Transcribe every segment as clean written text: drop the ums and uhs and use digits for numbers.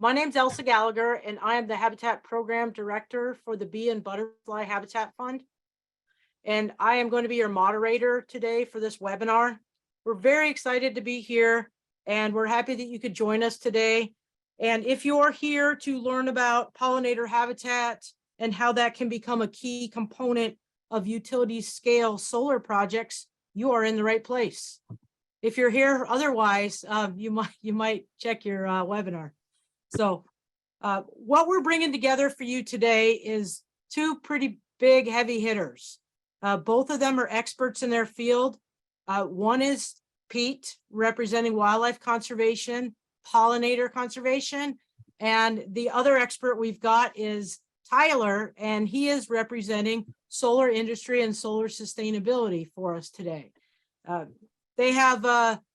My name's Elsa Gallagher, and I am the Habitat Program Director for the Bee and Butterfly Habitat Fund. And I am going to be your moderator today for this webinar. We're very excited to be here, and we're happy that you could join us today. And if you're here to learn about pollinator habitat and how that can become a key component of utility scale solar projects, you are in the right place. If you're here otherwise, you might check your webinar. So what we're bringing together for you today is two pretty big heavy hitters. Both of them are experts in their field. One is Pete, representing wildlife conservation, pollinator conservation, and the other expert we've got is Tyler, and he is representing solar industry and solar sustainability for us today.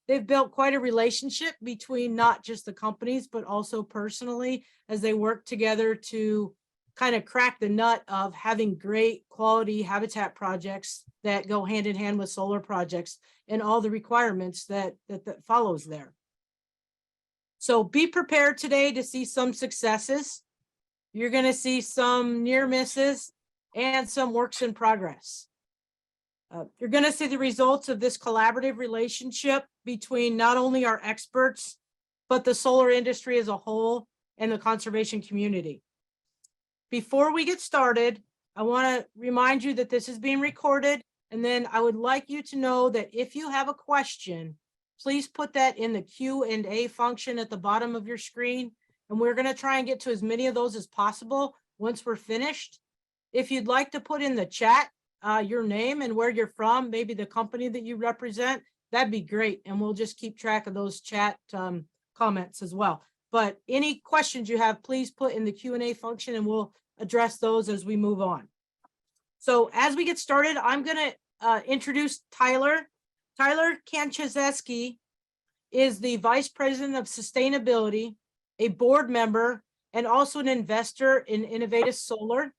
They've built quite a relationship between not just the companies, but also personally as they work together to kind of crack the nut of having great quality habitat projects that go hand in hand with solar projects and all the requirements that follows there. So be prepared today to see some successes. You're going to see some near misses and some works in progress. You're going to see the results of this collaborative relationship between not only our experts, but the solar industry as a whole and the conservation community. Before we get started, I want to remind you that this is being recorded, and then I would like you to know that if you have a question, please put that in the Q&A function at the bottom of your screen, and we're going to try and get to as many of those as possible once we're finished. If you'd like to put in the chat your name and where you're from, maybe the company that you represent, that'd be great, and we'll just keep track of those chat comments as well. But any questions you have, please put in the Q&A function and we'll address those as we move on. So as we get started, I'm going to introduce Tyler. Tyler Kanczuzewski is the Vice President of Sustainability, a board member, and also an investor in Inovateus Solar,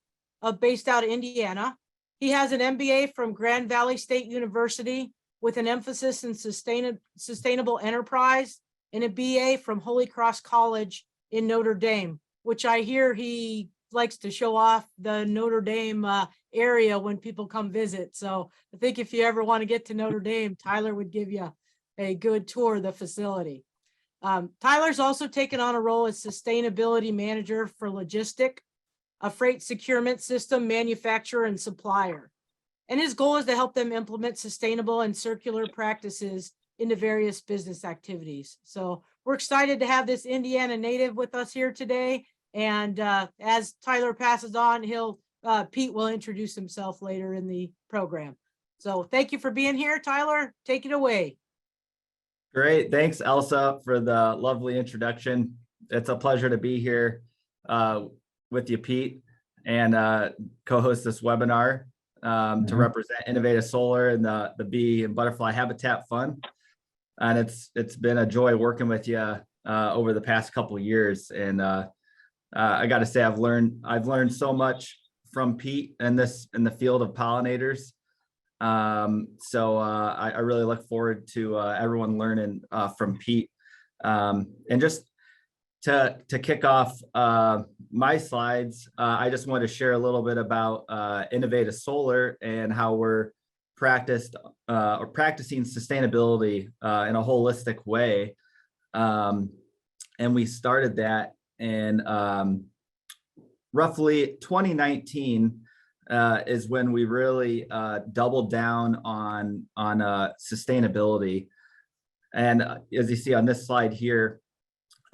based out of Indiana. He has an MBA from Grand Valley State University with an emphasis in sustainable enterprise, and a BA from Holy Cross College in Notre Dame, which I hear he likes to show off the Notre Dame area when people come visit. So I think if you ever want to get to Notre Dame, Tyler would give you a good tour of the facility. Tyler's also taken on a role as sustainability manager for Logistic, a freight securement system manufacturer and supplier. And his goal is to help them implement sustainable and circular practices into various business activities. So we're excited to have this Indiana native with us here today. And as Tyler passes on, Pete will introduce himself later in the program. So thank you for being here, Tyler. Take it away. Great. Thanks, Elsa, for the lovely introduction. It's a pleasure to be here with you, Pete, and co-host this webinar to represent Inovateus Solar and the Bee and Butterfly Habitat Fund. And it's been a joy working with you over the past couple of years. And I got to say, I've learned so much from Pete in the field of pollinators. So I really look forward to everyone learning from Pete. And just to kick off my slides, I just want to share a little bit about Inovateus Solar and how we're practicing sustainability in a holistic way. And we started that in roughly 2019 is when we really doubled down on sustainability. And as you see on this slide here,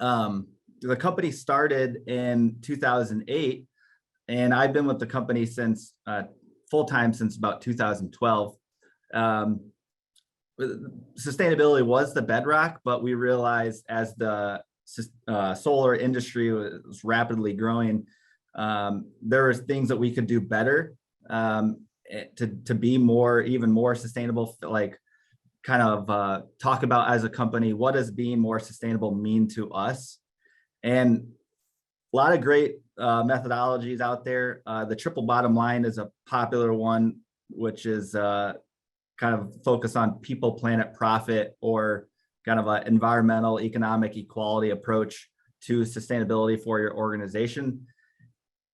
the company started in 2008, and I've been with the company since full-time since about 2012. Sustainability was the bedrock, but we realized as the solar industry was rapidly growing, there were things that we could do better to be even more sustainable, like kind of talk about as a company, what does being more sustainable mean to us? And a lot of great methodologies out there. The triple bottom line is a popular one, which is kind of focused on people, planet, profit, or kind of an environmental, economic equality approach to sustainability for your organization.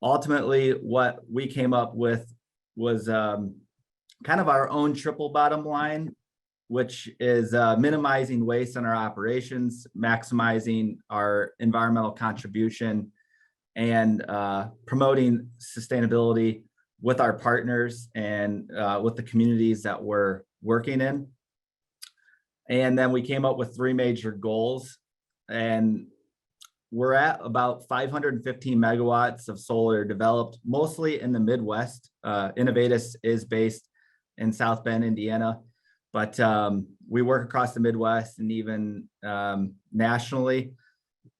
Ultimately, what we came up with was kind of our own triple bottom line, which is minimizing waste in our operations, maximizing our environmental contribution, and promoting sustainability with our partners and with the communities that we're working in. And then we came up with 3 major goals, and we're at about 515 megawatts of solar developed, mostly in the Midwest. Inovateus is based in South Bend, Indiana, but we work across the Midwest and even nationally.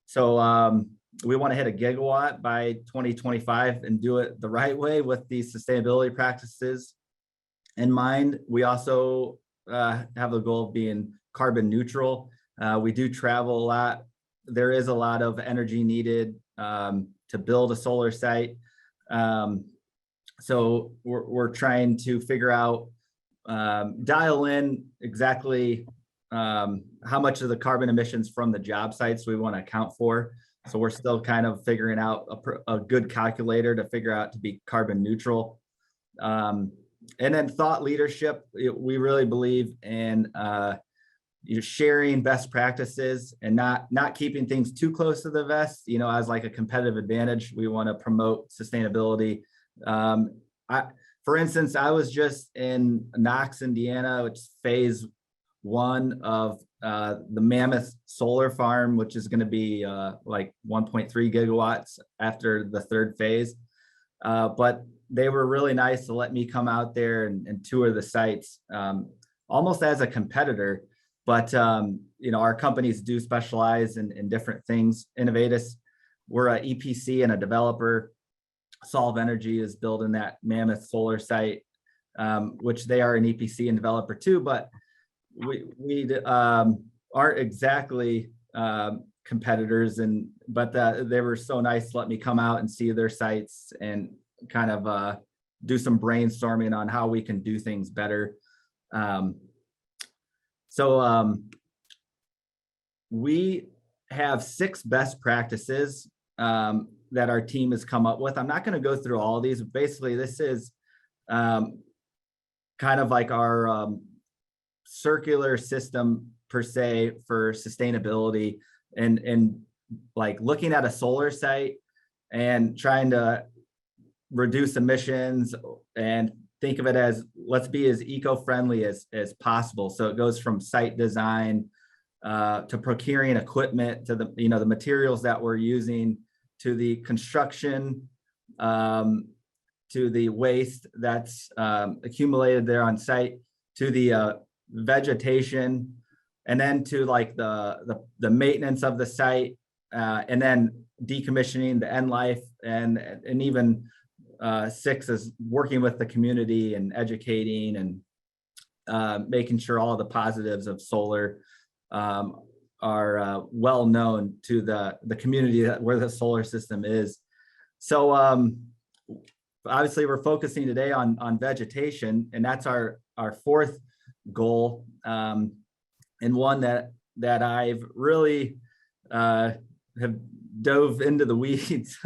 So we want to hit a gigawatt by 2025 and do it the right way with these sustainability practices in mind. We also have the goal of being carbon neutral. We do travel a lot. There is a lot of energy needed to build a solar site. So we're trying to figure out, dial in exactly how much of the carbon emissions from the job sites we want to account for. So we're still kind of figuring out a good calculator to figure out to be carbon neutral. And then thought leadership, we really believe in sharing best practices and not keeping things too close to the vest, as like a competitive advantage. We want to promote sustainability. For instance, I was just in Knox, Indiana, which is phase 1 of the Mammoth Solar Farm, which is going to be like 1.3 gigawatts after the 3rd phase. But they were really nice to let me come out there and tour the sites, almost as a competitor. But our companies do specialize in different things. Inovateus, we're a EPC and a developer. Solve Energy is building that Mammoth solar site, which they are an EPC and developer too, but we aren't exactly competitors. But they were so nice to let me come out and see their sites and kind of do some brainstorming on how we can do things better. So we have 6 best practices that our team has come up with. I'm not going to go through all of these. Basically, this is kind of like our circular system per se for sustainability, and like looking at a solar site and trying to reduce emissions and think of it as, let's be as eco-friendly as possible. So it goes from site design to procuring equipment, to the materials that we're using, to the construction, to the waste that's accumulated there on site, to the vegetation, and then to like the maintenance of the site, and then decommissioning, the end life, and even 6 is working with the community and educating and making sure all the positives of solar are well known to the community where the solar system is. So obviously we're focusing today on vegetation, and that's our 4th goal, and one that I've really have dove into the weeds.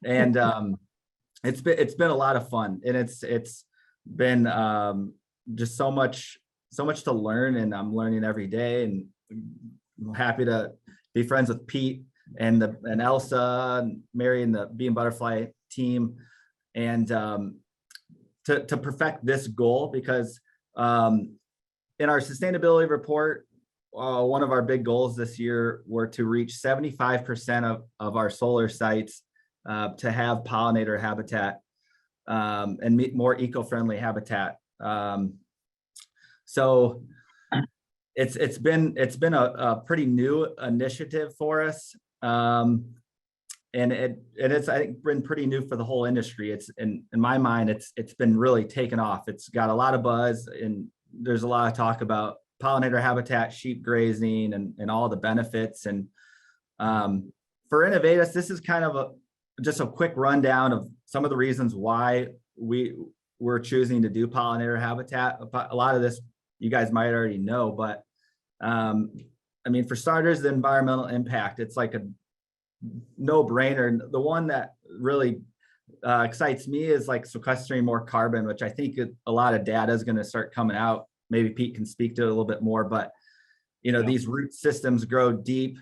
And it's been a lot of fun, and it's been just so much to learn, and I'm learning every day, and I'm happy to be friends with Pete and Elsa and Mary and the Bee and Butterfly team, and to perfect this goal, because in our sustainability report, one of our big goals this year were to reach 75% of our solar sites to have pollinator habitat and meet more eco-friendly habitat. So it's been a pretty new initiative for us, and it's, I think, been pretty new for the whole industry. It's in my mind, it's been really taken off. It's got a lot of buzz, and there's a lot of talk about pollinator habitat, sheep grazing, and all the benefits. And for Inovateus, this is kind of just a quick rundown of some of the reasons why we're choosing to do pollinator habitat. A lot of this you guys might already know, but I mean, for starters, the environmental impact, it's like a no-brainer. The one that really excites me is like sequestering more carbon, which I think a lot of data is going to start coming out. Maybe Pete can speak to it a little bit more, but these root systems grow deep,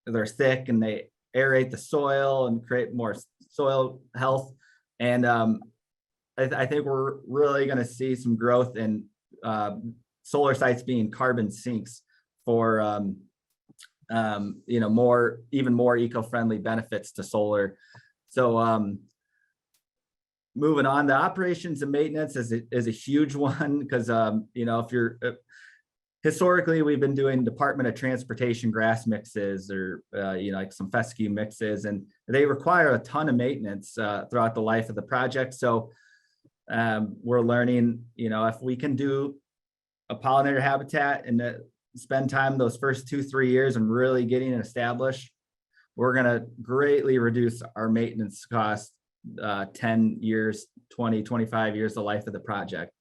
they're thick, and they aerate the soil and create more soil health. And I think we're really going to see some growth in solar sites being carbon sinks for even more eco-friendly benefits to solar. So moving on, the operations and maintenance is a huge one, because if you're historically, we've been doing Department of Transportation grass mixes, or like some fescue mixes, and they require a ton of maintenance throughout the life of the project. So we're learning, if we can do a pollinator habitat and spend time those first 2-3 years and really getting it established, we're going to greatly reduce our maintenance costs 10 years, 20, 25 years, the life of the project.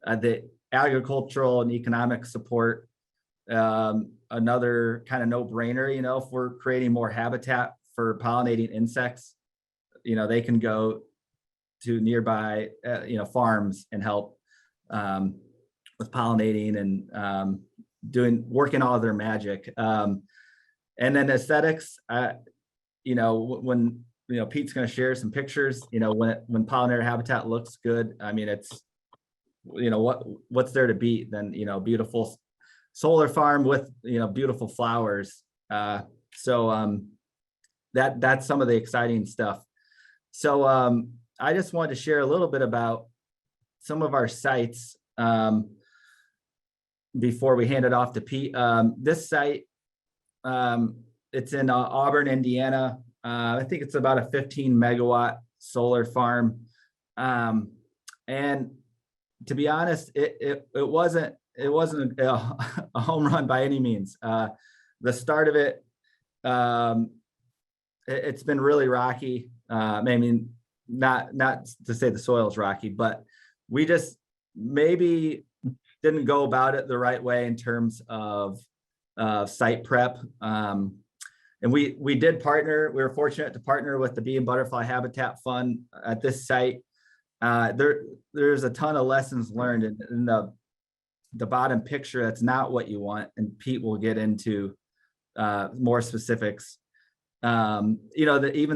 The agricultural and economic support, another kind of no-brainer. If we're creating more habitat for pollinating insects, they can go to nearby farms and help with pollinating and working all of their magic. And then aesthetics, when Pete's going to share some pictures, when pollinator habitat looks good, I mean, it's what's there to beat than beautiful solar farm with beautiful flowers. So that's some of the exciting stuff. So I just wanted to share a little bit about some of our sites before we hand it off to Pete. This site, it's in Auburn, Indiana. I think it's about a 15 megawatt solar farm, and to be honest, it wasn't a home run by any means. The start of it, it's been really rocky. I mean, not to say the soil is rocky, but we just maybe didn't go about it the right way in terms of site prep. And we did partner. We were fortunate to partner with the Bee and Butterfly Habitat Fund at this site. There's a ton of lessons learned in the bottom picture. That's not what you want, and Pete will get into more specifics. Even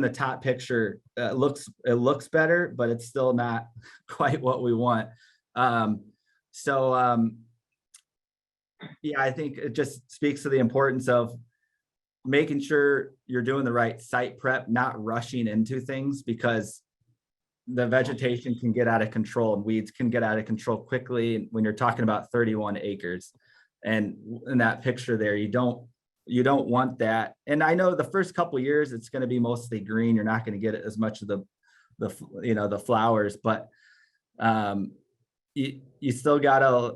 the top picture looks better, but it's still not quite what we want. I think it just speaks to the importance of making sure you're doing the right site prep, not rushing into things, because the vegetation can get out of control and weeds can get out of control quickly when you're talking about 31 acres. And in that picture there, you don't want that. And I know the first couple of years it's going to be mostly green. You're not going to get as much of the flowers, but you still gotta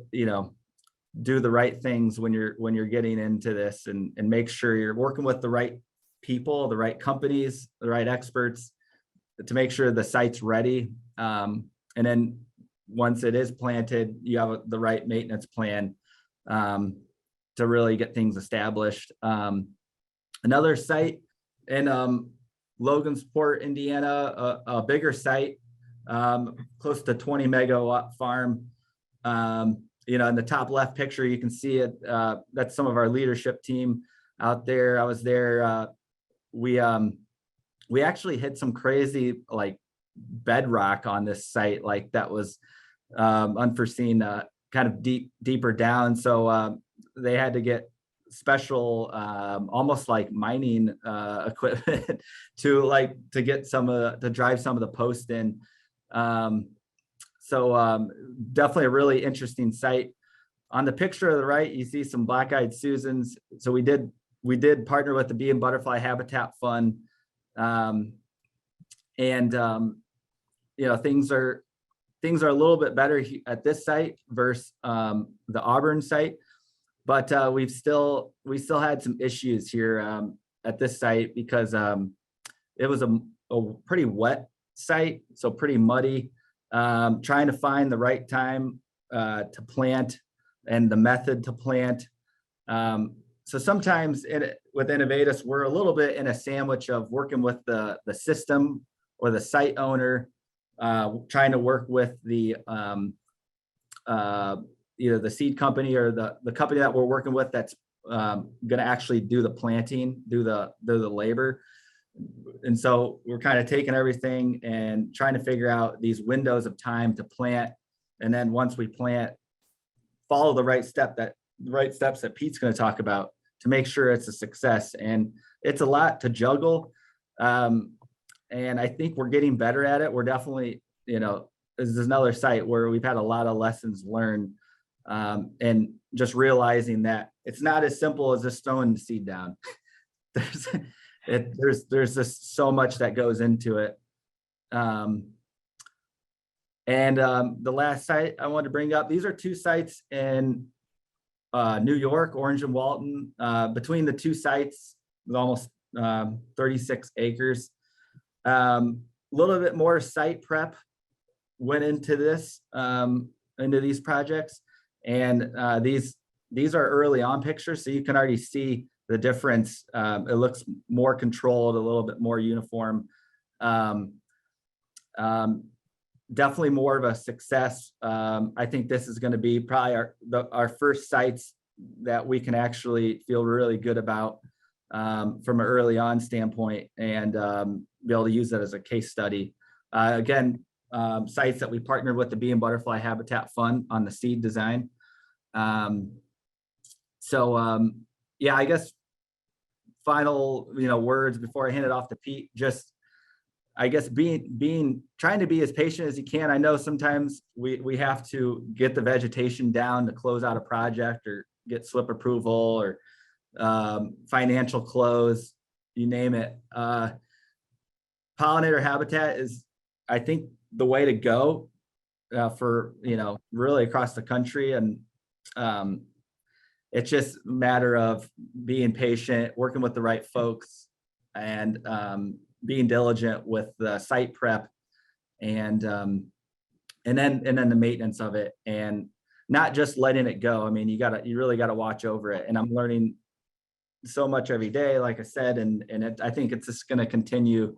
do the right things when you're getting into this, and make sure you're working with the right people, the right companies, the right experts, to make sure the site's ready. And then once it is planted, you have the right maintenance plan to really get things established. Another site in Logansport, Indiana, a bigger site, close to 20 megawatt farm. In the top left picture, you can see it. That's some of our leadership team out there. I was there. We actually hit some crazy bedrock on this site, that was unforeseen, kind of deeper down. So they had to get special, almost like mining equipment to get to drive some of the posts in. Definitely a really interesting site. On the picture of the right, you see some black-eyed Susans. So we did partner with the Bee and Butterfly Habitat Fund. Things are a little bit better at this site versus the Auburn site, but we still had some issues here at this site, because it was a pretty wet site, so pretty muddy. Trying to find the right time to plant and the method to plant. so sometimes with Inovateus, we're a little bit in a sandwich of working with the system or the site owner, trying to work with the either the seed company or the company that we're working with that's going to actually do the planting, do the labor. And so we're kind of taking everything and trying to figure out these windows of time to plant. And then once we plant, follow the right steps that Pete's going to talk about to make sure it's a success. And it's a lot to juggle. And I think we're getting better at it. We're definitely, this is another site where we've had a lot of lessons learned, and just realizing that it's not as simple as just throwing the seed down. There's just so much that goes into it. And the last site I wanted to bring up, these are two sites in New York, Orange and Walton. Between the two sites, almost 36 acres. Little bit more site prep went into this, into these projects. And these are early on pictures, so you can already see the difference. It looks more controlled, a little bit more uniform. Definitely more of a success. I think this is going to be probably our first sites that we can actually feel really good about from an early on standpoint, and be able to use that as a case study. Again, sites that we partnered with the Bee and Butterfly Habitat Fund on the seed design. Yeah, I guess final, words before I hand it off to Pete, just, I guess trying to be as patient as you can. I know sometimes we have to get the vegetation down to close out a project or get slip approval or financial close, you name it. Pollinator habitat is, I think, the way to go for, really across the country. And it's just a matter of being patient, working with the right folks, and being diligent with the site prep, and then the maintenance of it, and not just letting it go. I mean, you really gotta watch over it. And I'm learning so much every day, like I said, and I think it's just gonna continue.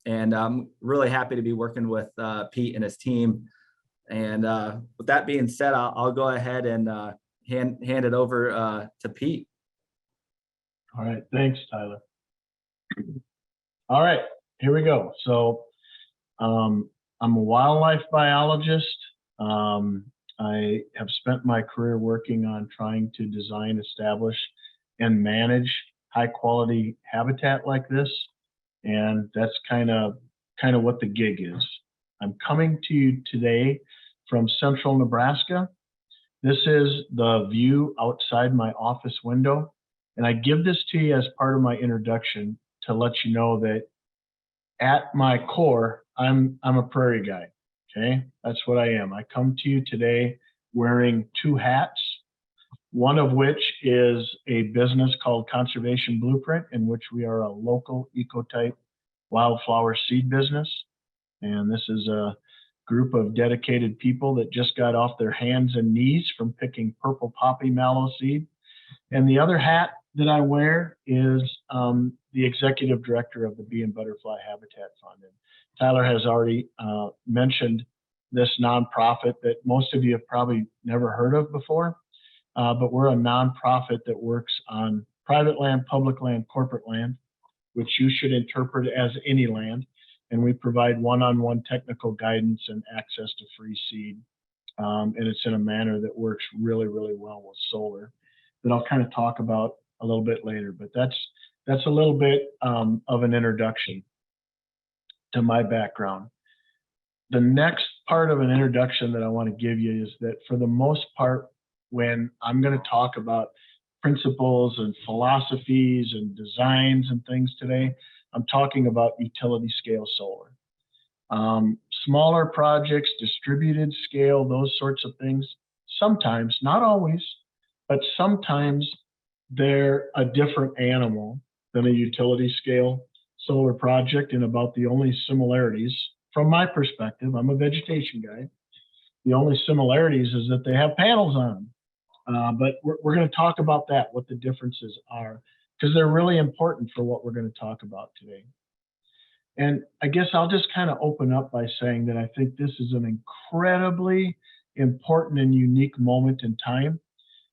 And I'm really happy to be working with Pete and his team. And with that being said, I'll go ahead and hand it over to Pete. All right, thanks, Tyler. All right, here we go. So I'm a wildlife biologist. I have spent my career working on trying to design, establish, and manage high quality habitat like this. And that's kind of what the gig is. I'm coming to you today from central Nebraska. This is the view outside my office window. And I give this to you as part of my introduction to let you know that at my core, I'm a prairie guy, okay? That's what I am. I come to you today wearing two hats, one of which is a business called Conservation Blueprint, in which we are a local ecotype wildflower seed business. And this is a group of dedicated people that just got off their hands and knees from picking purple poppy mallow seed. And the other hat that I wear is the executive director of the Bee and Butterfly Habitat Fund. And Tyler has already mentioned this nonprofit that most of you have probably never heard of before, but we're a nonprofit that works on private land, public land, corporate land, which you should interpret as any land. And we provide one-on-one technical guidance and access to free seed. And it's in a manner that works really, really well with solar, that I'll kind of talk about a little bit later. But that's a little bit of an introduction to my background. The next part of an introduction that I want to give you is that for the most part, when I'm going to talk about principles and philosophies and designs and things today, I'm talking about utility scale solar. Smaller projects, distributed scale, those sorts of things, sometimes, not always, but sometimes they're a different animal than a utility scale solar project. And about the only similarities, from my perspective, I'm a vegetation guy, the only similarities is that they have panels on them. But we're going to talk about that, what the differences are, because they're really important for what we're going to talk about today. And I guess I'll just kind of open up by saying that I think this is an incredibly important and unique moment in time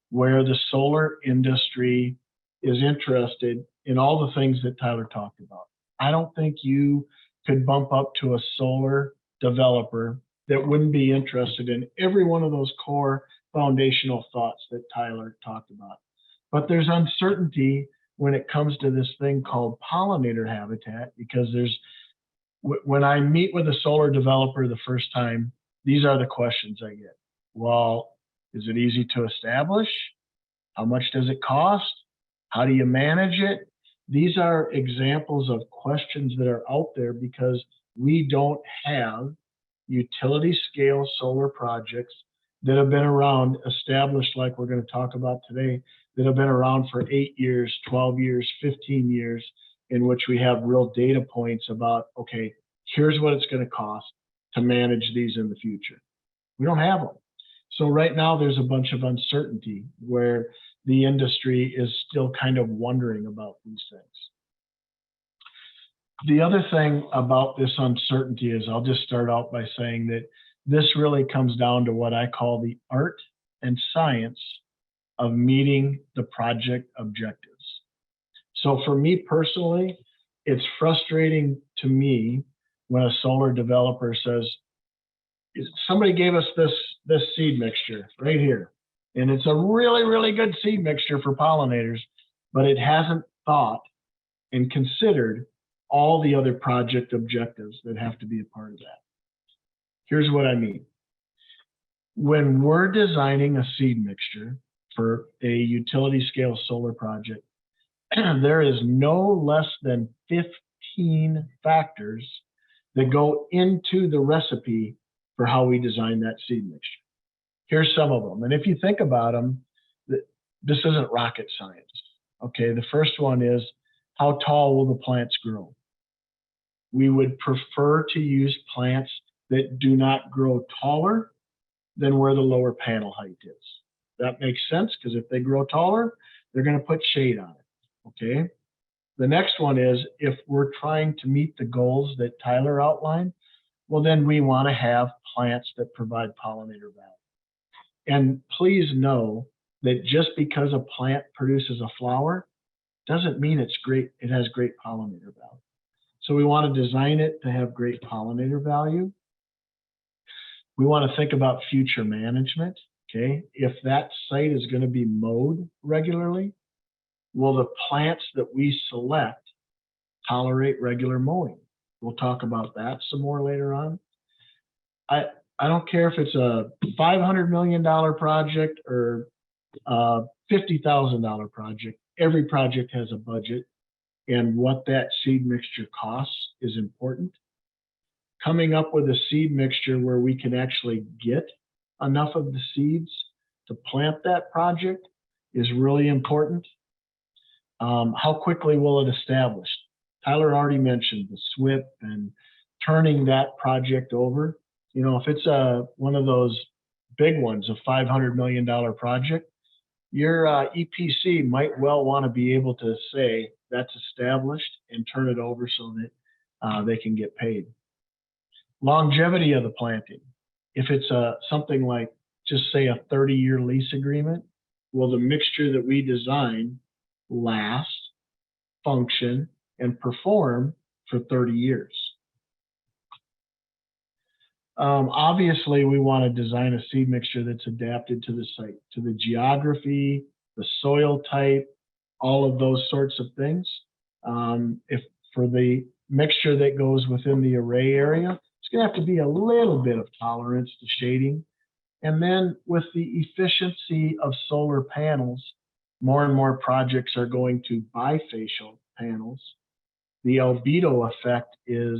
where the solar industry is interested in all the things that Tyler talked about. I don't think you could bump up to a solar developer that wouldn't be interested in every one of those core foundational thoughts that Tyler talked about. But there's uncertainty when it comes to this thing called pollinator habitat, because when I meet with a solar developer the first time, these are the questions I get. Well, is it easy to establish? How much does it cost? How do you manage it? These are examples of questions that are out there because we don't have utility scale solar projects that have been around, established like we're going to talk about today, that have been around for 8 years, 12 years, 15 years, in which we have real data points about, okay, here's what it's going to cost to manage these in the future. We don't have them. So right now there's a bunch of uncertainty where the industry is still kind of wondering about these things. The other thing about this uncertainty is, I'll just start out by saying that this really comes down to what I call the art and science of meeting the project objectives. So for me personally, it's frustrating to me when a solar developer says, somebody gave us this seed mixture right here, and it's a really, really good seed mixture for pollinators, but it hasn't thought and considered all the other project objectives that have to be a part of that. Here's what I mean. When we're designing a seed mixture for a utility scale solar project, there is no less than 15 factors that go into the recipe for how we design that seed mixture. Here's some of them. And if you think about them, this isn't rocket science. Okay, the first one is, how tall will the plants grow? We would prefer to use plants that do not grow taller than where the lower panel height is. That makes sense, because if they grow taller, they're going to put shade on it. Okay. The next one is, if we're trying to meet the goals that Tyler outlined, well, then we want to have plants that provide pollinator value. And please know that just because a plant produces a flower doesn't mean it's great, it has great pollinator value. So we want to design it to have great pollinator value. We want to think about future management. Okay, if that site is going to be mowed regularly, will the plants that we select tolerate regular mowing? We'll talk about that some more later on. I don't care if it's a $500 million project or a $50,000 project. Every project has a budget, and what that seed mixture costs is important. Coming up with a seed mixture where we can actually get enough of the seeds to plant that project is really important. How quickly will it establish? Tyler already mentioned the SWIP and turning that project over. You know, if it's one of those big ones, a $500 million project, your EPC might well want to be able to say that's established and turn it over so that they can get paid. Longevity of the planting. If it's something like, just say, a 30-year lease agreement, will the mixture that we design last, function, and perform for 30 years? Obviously, we want to design a seed mixture that's adapted to the site, to the geography, the soil type, all of those sorts of things. If for the mixture that goes within the array area, it's going to have to be a little bit of tolerance to shading. And then with the efficiency of solar panels, more and more projects are going to bifacial panels. The albedo effect is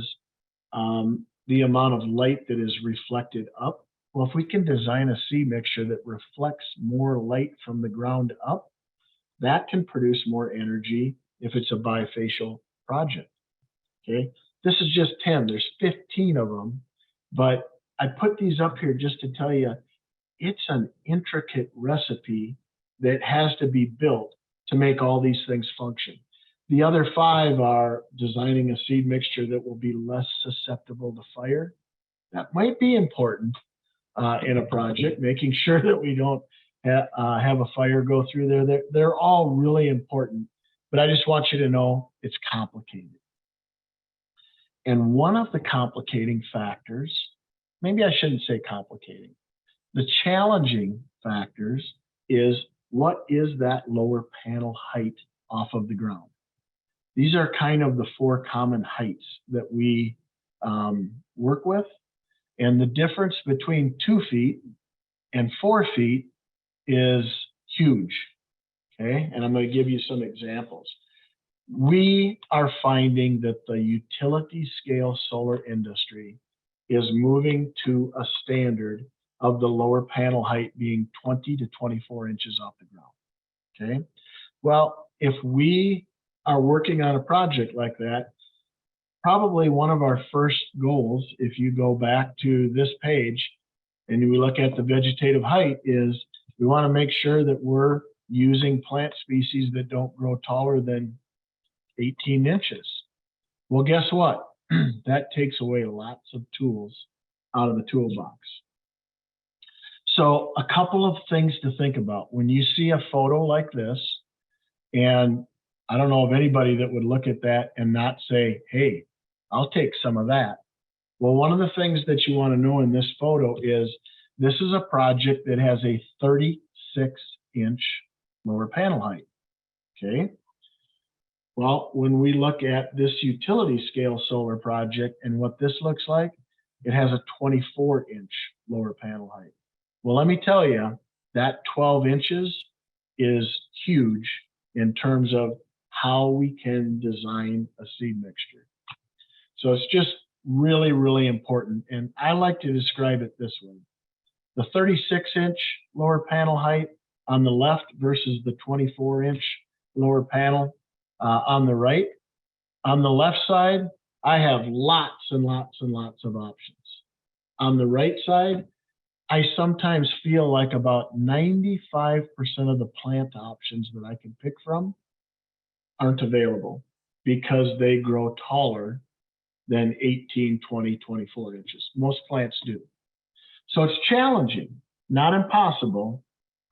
the amount of light that is reflected up. Well, if we can design a seed mixture that reflects more light from the ground up, that can produce more energy if it's a bifacial project. Okay, this is just 10. There's 15 of them, but I put these up here just to tell you, it's an intricate recipe that has to be built to make all these things function. The other 5 are designing a seed mixture that will be less susceptible to fire. That might be important in a project, making sure that we don't have a fire go through there. They're all really important, but I just want you to know it's complicated. And one of the complicating factors, maybe I shouldn't say complicating, the challenging factors is, what is that lower panel height off of the ground? These are kind of the 4 common heights that we work with. And the difference between 2 feet and 4 feet is huge, okay? And I'm going to give you some examples. We are finding that the utility scale solar industry is moving to a standard of the lower panel height being 20 to 24 inches off the ground, okay? Well, if we are working on a project like that, probably one of our first goals, if you go back to this page and we look at the vegetative height, is we want to make sure that we're using plant species that don't grow taller than 18 inches. Well, guess what? That takes away lots of tools out of the toolbox. So a couple of things to think about. When you see a photo like this, and I don't know of anybody that would look at that and not say, hey, I'll take some of that. Well, one of the things that you want to know in this photo is this is a project that has a 36-inch lower panel height, okay? Well, when we look at this utility scale solar project and what this looks like, it has a 24-inch lower panel height. Well, let me tell you, that 12 inches is huge in terms of how we can design a seed mixture. So it's just really, really important. And I like to describe it this way. The 36-inch lower panel height on the left versus the 24-inch lower panel on the right. On the left side, I have lots and lots and lots of options. On the right side, I sometimes feel like about 95% of the plant options that I can pick from aren't available because they grow taller than 18, 20, 24 inches. Most plants do. So it's challenging, not impossible,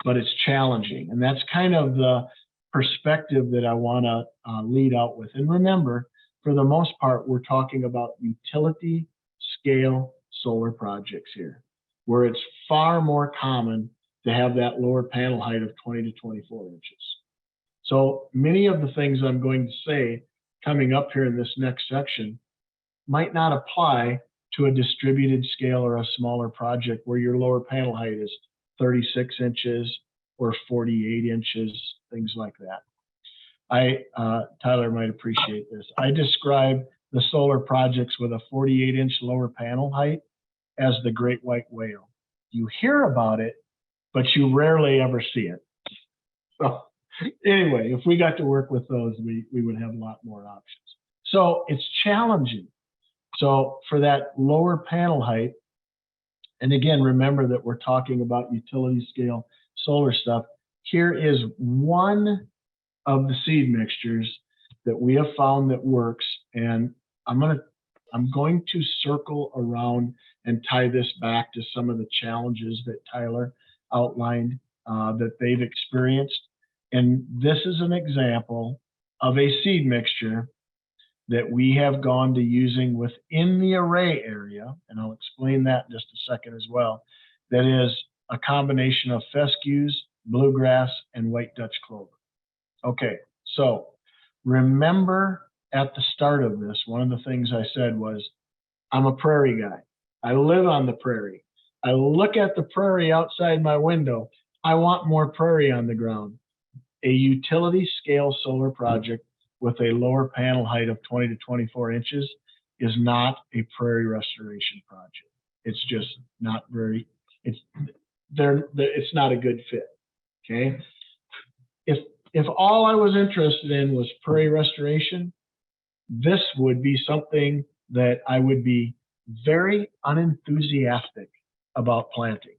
but it's challenging. And that's kind of the perspective that I want to lead out with. And remember, for the most part, we're talking about utility scale solar projects here, where it's far more common to have that lower panel height of 20 to 24 inches. So many of the things I'm going to say coming up here in this next section might not apply to a distributed scale or a smaller project where your lower panel height is 36 inches or 48 inches, things like that. Tyler might appreciate this. I describe the solar projects with a 48-inch lower panel height as the great white whale. You hear about it, but you rarely ever see it. So anyway, if we got to work with those, we would have a lot more options. So it's challenging. So for that lower panel height, and again, remember that we're talking about utility scale solar stuff. Here is one of the seed mixtures that we have found that works. And I'm going to circle around and tie this back to some of the challenges that Tyler outlined that they've experienced. And this is an example of a seed mixture that we have gone to using within the array area, and I'll explain that in just a second as well. That is a combination of fescues, bluegrass, and white Dutch clover. Okay, so remember at the start of this, one of the things I said was, I'm a prairie guy. I live on the prairie. I look at the prairie outside my window. I want more prairie on the ground. A utility scale solar project with a lower panel height of 20 to 24 inches is not a prairie restoration project. It's just not very, it's not a good fit, okay? If all I was interested in was prairie restoration, this would be something that I would be very unenthusiastic about planting.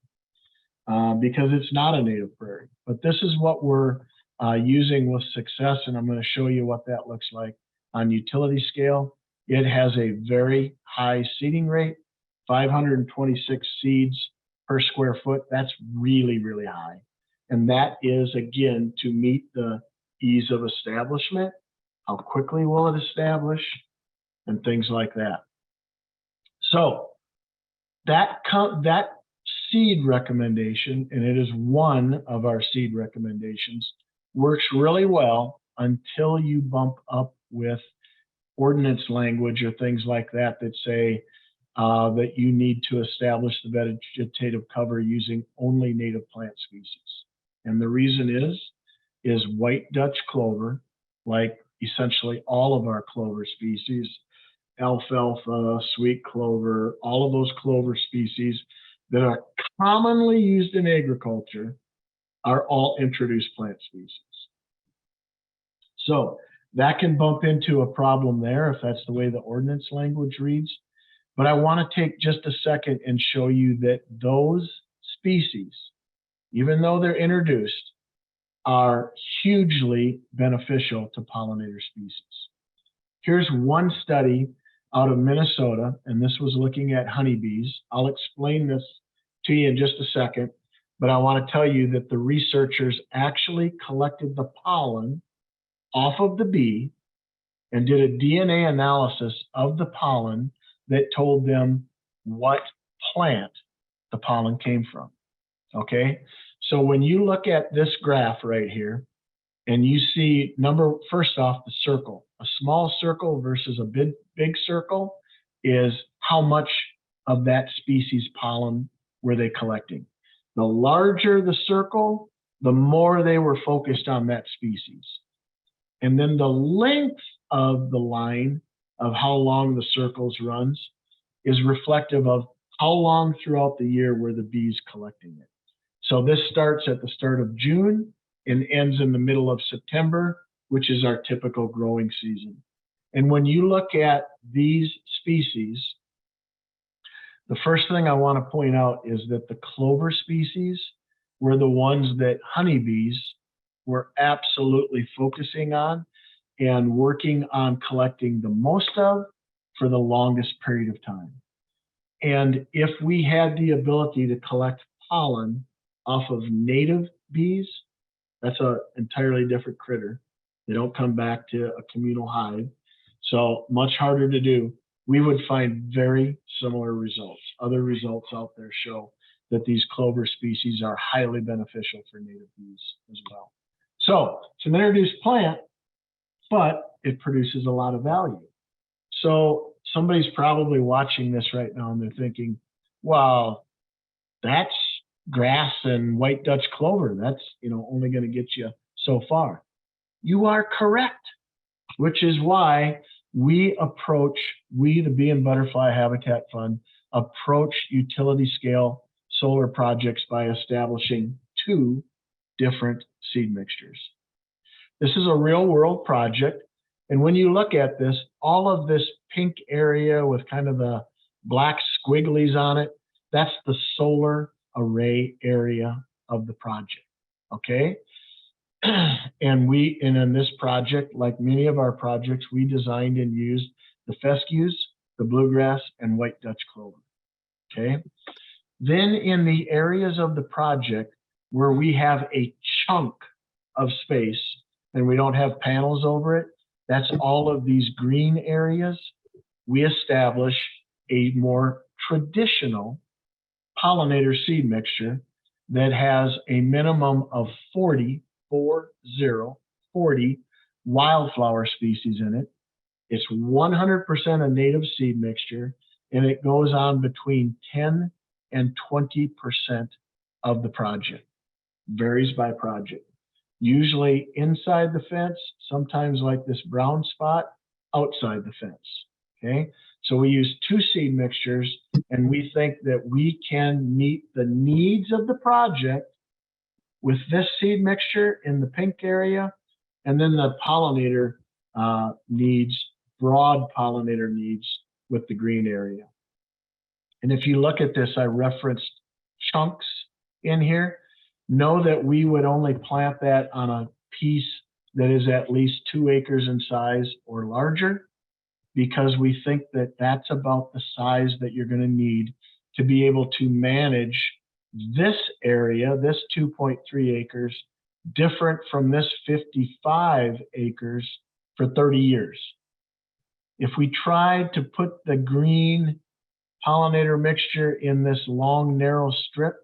because it's not a native prairie. But this is what we're using with success, and I'm going to show you what that looks like on utility scale. It has a very high seeding rate, 526 seeds per square foot. That's really, really high. And that is, again, to meet the ease of establishment. How quickly will it establish? And things like that. So that seed recommendation, and it is one of our seed recommendations, works really well until you bump up with ordinance language or things like that that say that you need to establish the vegetative cover using only native plant species. And the reason is white Dutch clover, like essentially all of our clover species, alfalfa, sweet clover, all of those clover species that are commonly used in agriculture are all introduced plant species. So that can bump into a problem there if that's the way the ordinance language reads. But I want to take just a second and show you that those species, even though they're introduced, are hugely beneficial to pollinator species. Here's one study out of Minnesota, and this was looking at honeybees. I'll explain this to you in just a second, but I want to tell you that the researchers actually collected the pollen off of the bee and did a DNA analysis of the pollen that told them what plant the pollen came from. Okay, so when you look at this graph right here, and you see first off, the circle, a small circle versus a big circle is how much of that species pollen were they collecting. The larger the circle, the more they were focused on that species. And then the length of the line of how long the circles runs is reflective of how long throughout the year were the bees collecting it. So this starts at the start of June and ends in the middle of September, which is our typical growing season. And when you look at these species, the first thing I want to point out is that the clover species were the ones that honeybees were absolutely focusing on and working on collecting the most of for the longest period of time. And if we had the ability to collect pollen off of native bees, that's an entirely different critter. They don't come back to a communal hive, so much harder to do. We would find very similar results. Other results out there show that these clover species are highly beneficial for native bees as well. So it's an introduced plant, but it produces a lot of value. So somebody's probably watching this right now and they're thinking, well, that's grass and white Dutch clover. That's, only going to get you so far. You are correct, which is why we, the Bee and Butterfly Habitat Fund, approach utility scale solar projects by establishing 2 different seed mixtures. This is a real world project. And when you look at this, all of this pink area with kind of the black squigglies on it, that's the solar array area of the project. Okay. And in this project, like many of our projects, we designed and used the fescues, the bluegrass, and white Dutch clover. Okay. Then in the areas of the project where we have a chunk of space and we don't have panels over it, that's all of these green areas. We establish a more traditional pollinator seed mixture that has a minimum of 40 wildflower species in it. It's 100% a native seed mixture, and it goes on between 10 and 20% of the project. Varies by project. Usually inside the fence, sometimes like this brown spot, outside the fence. Okay, so we use 2 seed mixtures, and we think that we can meet the needs of the project with this seed mixture in the pink area, and then the pollinator needs, broad pollinator needs with the green area. And if you look at this, I referenced chunks in here, know that we would only plant that on a piece that is at least 2 acres in size or larger, because we think that that's about the size that you're going to need to be able to manage this area, this 2.3 acres, different from this 55 acres for 30 years. If we tried to put the green pollinator mixture in this long, narrow strip,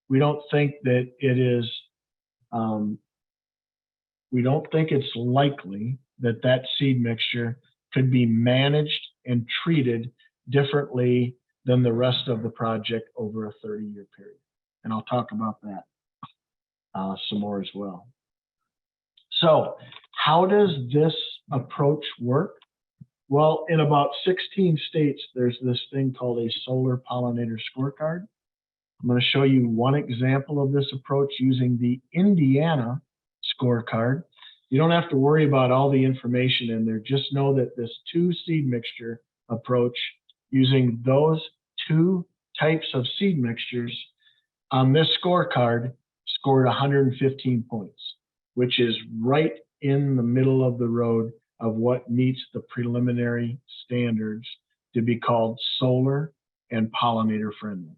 we don't think that it is, we don't think it's likely that that seed mixture could be managed and treated differently than the rest of the project over a 30-year period. And I'll talk about that some more as well. So how does this approach work? Well, in about 16 states, there's this thing called a solar pollinator scorecard. I'm going to show you one example of this approach using the Indiana scorecard. You don't have to worry about all the information in there. Just know that this 2 seed mixture approach, using those 2 types of seed mixtures on this scorecard, scored 115 points, which is right in the middle of the road of what meets the preliminary standards to be called solar and pollinator friendly.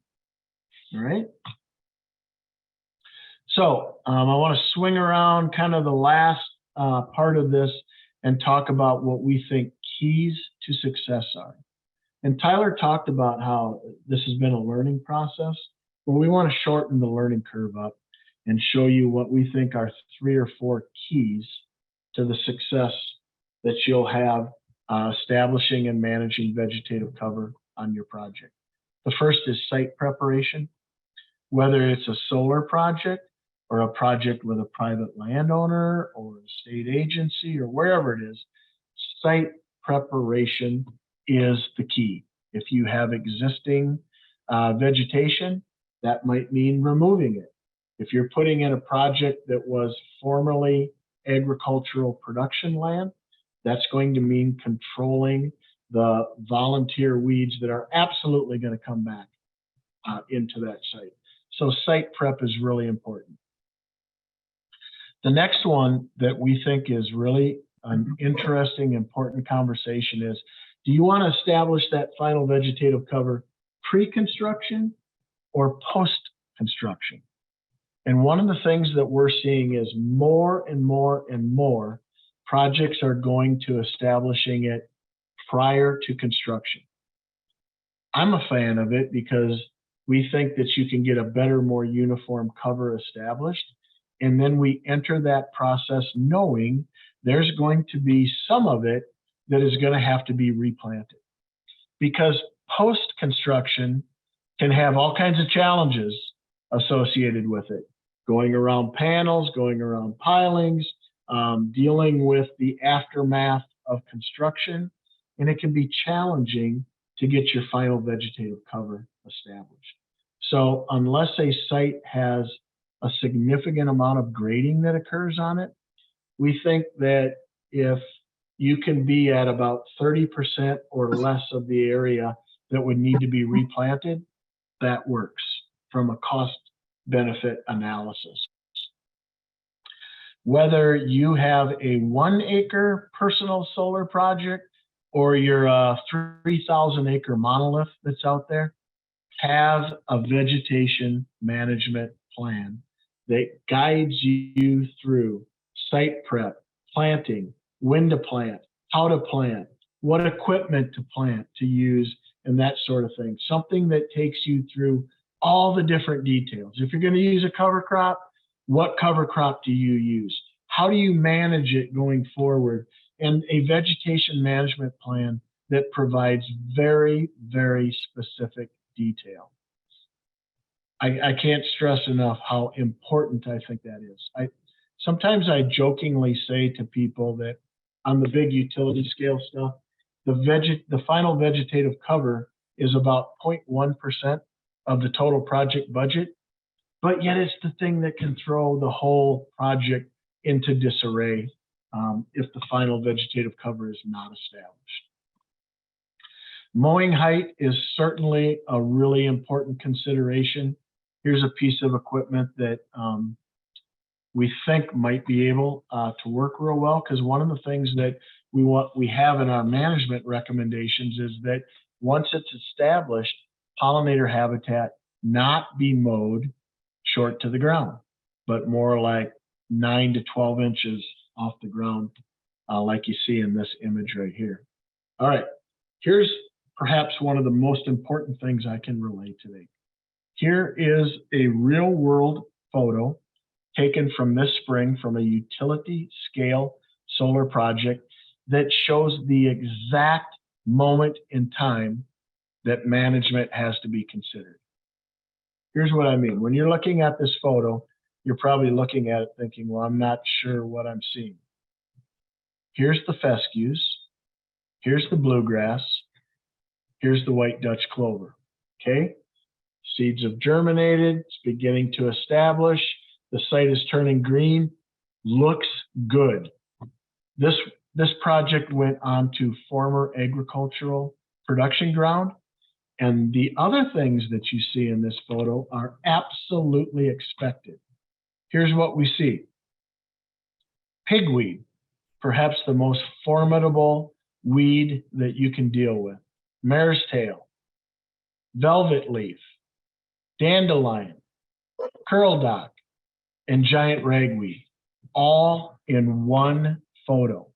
All right. So I want to swing around kind of the last part of this and talk about what we think keys to success are. And Tyler talked about how this has been a learning process, but we want to shorten the learning curve up and show you what we think are 3 or 4 keys to the success that you'll have establishing and managing vegetative cover on your project. The first is site preparation. Whether it's a solar project or a project with a private landowner or a state agency or wherever it is, site preparation is the key. If you have existing vegetation, that might mean removing it. If you're putting in a project that was formerly agricultural production land, that's going to mean controlling the volunteer weeds that are absolutely going to come back into that site. So site prep is really important. The next one that we think is really an interesting, important conversation is, do you want to establish that final vegetative cover pre-construction or post-construction? And one of the things that we're seeing is more and more and more projects are going to establishing it prior to construction. I'm a fan of it because we think that you can get a better, more uniform cover established. And then we enter that process knowing there's going to be some of it that is going to have to be replanted. Because post-construction can have all kinds of challenges associated with it. Going around panels, going around pilings, dealing with the aftermath of construction. And it can be challenging to get your final vegetative cover established. So unless a site has a significant amount of grading that occurs on it, we think that if you can be at about 30% or less of the area that would need to be replanted, that works from a cost-benefit analysis. Whether you have a 1-acre personal solar project or you're a 3,000-acre monolith that's out there, have a vegetation management plan that guides you through site prep, planting, when to plant, how to plant, what equipment to plant, to use, and that sort of thing. Something that takes you through all the different details. If you're going to use a cover crop, what cover crop do you use? How do you manage it going forward? And a vegetation management plan that provides very, very specific detail. I can't stress enough how important I think that is. Sometimes I jokingly say to people that on the big utility scale stuff, the final vegetative cover is about 0.1% of the total project budget, but yet it's the thing that can throw the whole project into disarray if the final vegetative cover is not established. Mowing height is certainly a really important consideration. here's a piece of equipment that we think might be able to work real well, because one of the things that we have in our management recommendations is that once it's established, pollinator habitat not be mowed short to the ground, but more like 9 to 12 inches off the ground, like you see in this image right here. All right, here's perhaps one of the most important things I can relay today. Here is a real world photo taken from this spring from a utility scale solar project that shows the exact moment in time that management has to be considered. Here's what I mean. When you're looking at this photo, you're probably looking at it thinking, well, I'm not sure what I'm seeing. Here's the fescues. Here's the bluegrass. Here's the white Dutch clover. Okay? Seeds have germinated. It's beginning to establish. The site is turning green. Looks good. This project went on to former agricultural production ground. And the other things that you see in this photo are absolutely expected. Here's what we see. Pigweed, perhaps the most formidable weed that you can deal with. Mare's tail, velvet leaf, dandelion, curldock, and giant ragweed, all in one photo.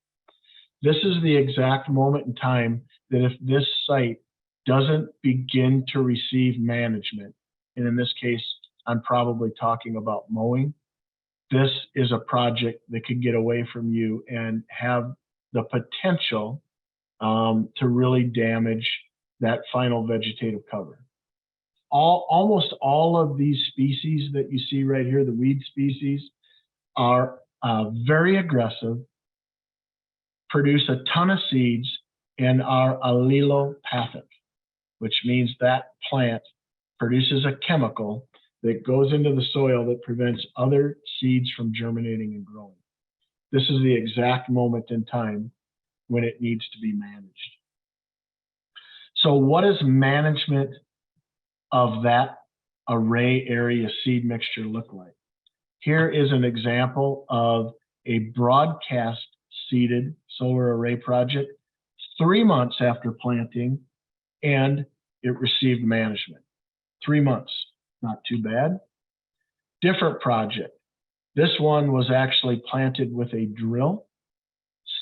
This is the exact moment in time that if this site doesn't begin to receive management, and in this case, I'm probably talking about mowing, this is a project that could get away from you and have the potential to really damage that final vegetative cover. Almost all of these species that you see right here, the weed species, are very aggressive, produce a ton of seeds, and are allelopathic, which means that plant produces a chemical that goes into the soil that prevents other seeds from germinating and growing. This is the exact moment in time when it needs to be managed. So what does management of that array area seed mixture look like? Here is an example of a broadcast seeded solar array project 3 months after planting, and it received management. 3 months, not too bad. Different project. This one was actually planted with a drill.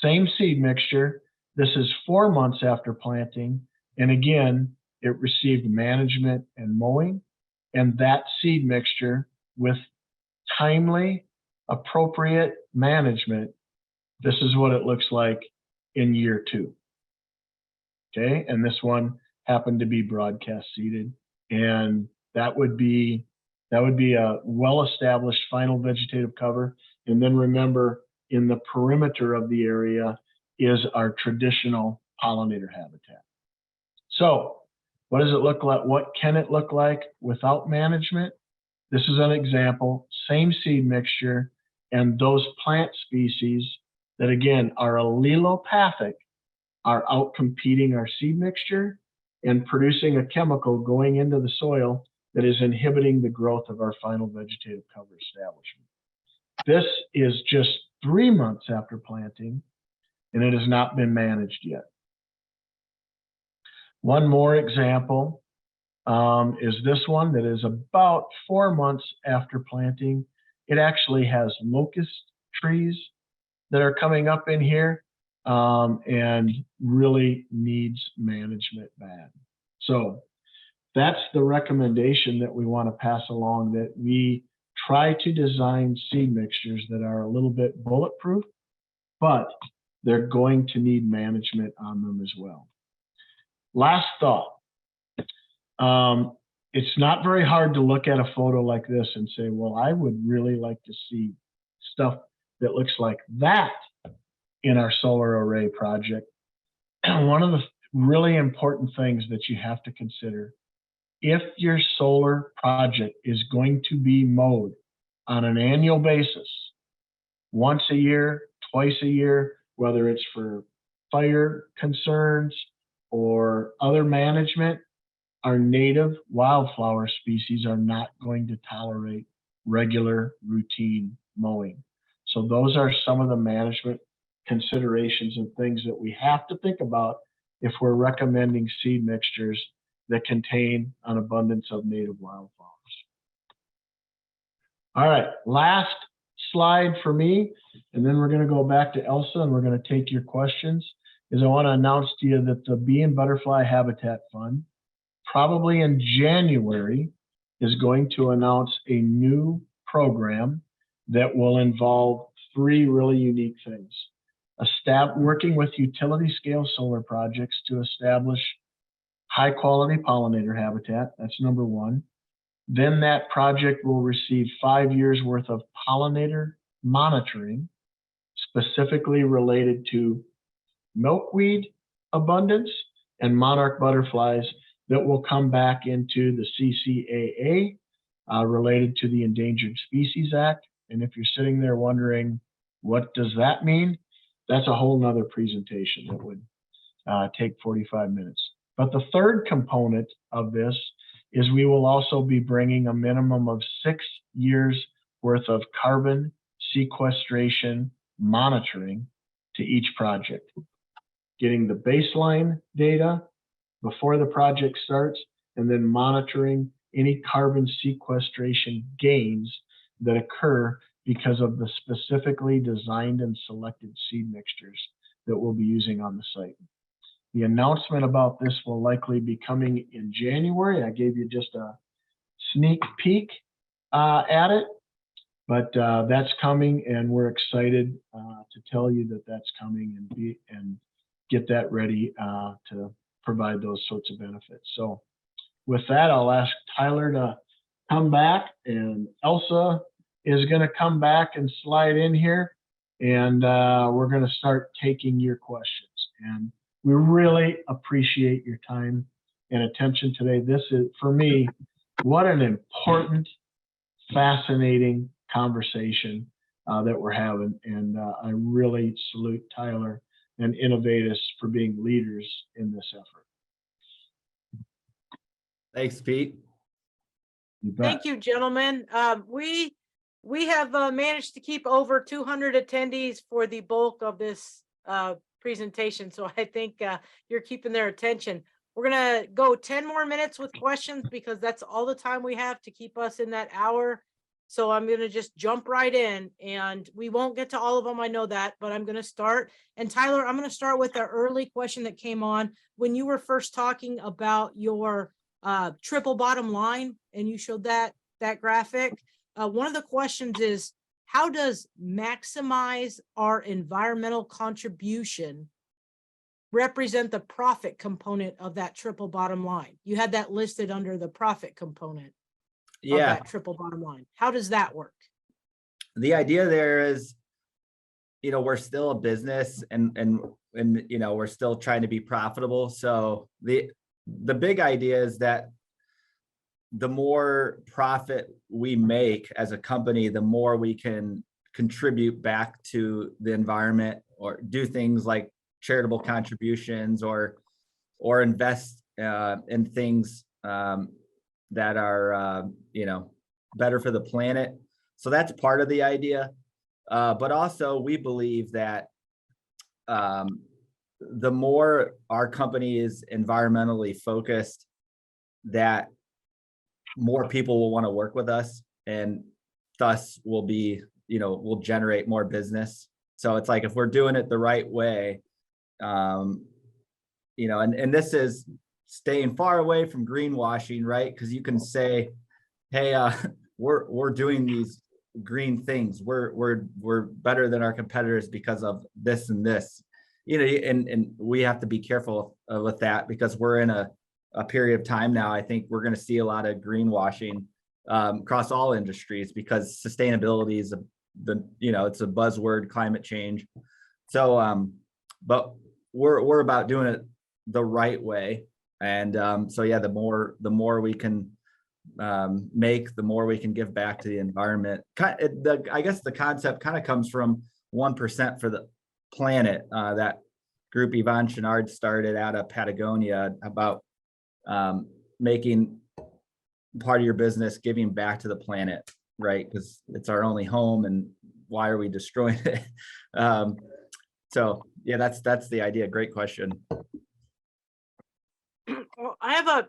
Same seed mixture. This is 4 months after planting, and again, it received management and mowing, and that seed mixture with timely, appropriate management, this is what it looks like in year 2. Okay, and this one happened to be broadcast seeded, and that would be a well-established final vegetative cover. And then remember, in the perimeter of the area is our traditional pollinator habitat. So what does it look like? What can it look like without management? This is an example, same seed mixture, and those plant species that again are allelopathic are out competing our seed mixture and producing a chemical going into the soil that is inhibiting the growth of our final vegetative cover establishment. This is just 3 months after planting, and it has not been managed yet. One more example is this one that is about 4 months after planting. It actually has locust trees that are coming up in here and really needs management bad. So that's the recommendation that we want to pass along, that we try to design seed mixtures that are a little bit bulletproof, but they're going to need management on them as well. Last thought. It's not very hard to look at a photo like this and say, well, I would really like to see stuff that looks like that in our solar array project. One of the really important things that you have to consider, if your solar project is going to be mowed on an annual basis, once a year, twice a year, whether it's for fire concerns or other management, our native wildflower species are not going to tolerate regular routine mowing. So those are some of the management considerations and things that we have to think about if we're recommending seed mixtures that contain an abundance of native wildflowers. All right, last slide for me, and then we're going to go back to Elsa and we're going to take your questions, is I want to announce to you that the Bee and Butterfly Habitat Fund, probably in January, is going to announce a new program that will involve 3 really unique things. Working with utility scale solar projects to establish high quality pollinator habitat, that's number 1. Then that project will receive 5 years worth of pollinator monitoring, specifically related to milkweed abundance and monarch butterflies that will come back into the CCAA related to the Endangered Species Act. And if you're sitting there wondering, what does that mean? That's a whole nother presentation that would take 45 minutes. But the third component of this is we will also be bringing a minimum of 6 years worth of carbon sequestration monitoring to each project, getting the baseline data before the project starts, and then monitoring any carbon sequestration gains that occur because of the specifically designed and selected seed mixtures that we'll be using on the site. The announcement about this will likely be coming in January. I gave you just a sneak peek at it, but that's coming, and we're excited to tell you that that's coming and get that ready to provide those sorts of benefits. So with that, I'll ask Tyler to come back, and Elsa is going to come back and slide in here, and we're going to start taking your questions. And we really appreciate your time and attention today. This is, for me, what an important, fascinating conversation that we're having. And I really salute Tyler and Inovateus for being leaders in this effort. Thanks, Pete. You bet. Thank you, gentlemen. We have managed to keep over 200 attendees for the bulk of this presentation, so I think you're keeping their attention. We're gonna go 10 more minutes with questions because that's all the time we have to keep us in that hour. So I'm gonna just jump right in, and we won't get to all of them, I know that, but I'm gonna start. And Tyler, I'm gonna start with the early question that came on when you were first talking about your triple bottom line, and you showed that graphic. One of the questions is, how does maximize our environmental contribution represent the profit component of that triple bottom line? You had that listed under the profit component of that triple bottom line. How does that work? The idea there is, we're still a business and we're still trying to be profitable. So the big idea is that the more profit we make as a company, the more we can contribute back to the environment or do things like charitable contributions or invest in things that are, better for the planet. So that's part of the idea. But also we believe that the more our company is environmentally focused, that more people will want to work with us, and thus will be, we'll generate more business. So it's like, if we're doing it the right way, and this is staying far away from greenwashing, right? Because you can say, hey, we're doing these green things. We're better than our competitors because of this and this, and we have to be careful with that, because we're in a period of time now. I think we're going to see a lot of greenwashing across all industries, because sustainability is it's a buzzword, climate change. So, but we're about doing it the right way. And so yeah, the more we can make, the more we can give back to the environment. I guess the concept kind of comes from 1% for the planet. That group Yvon Chouinard started out of Patagonia about making part of your business giving back to the planet, right? Because it's our only home, and why are we destroying it? So yeah, that's the idea. Great question. Well, I have a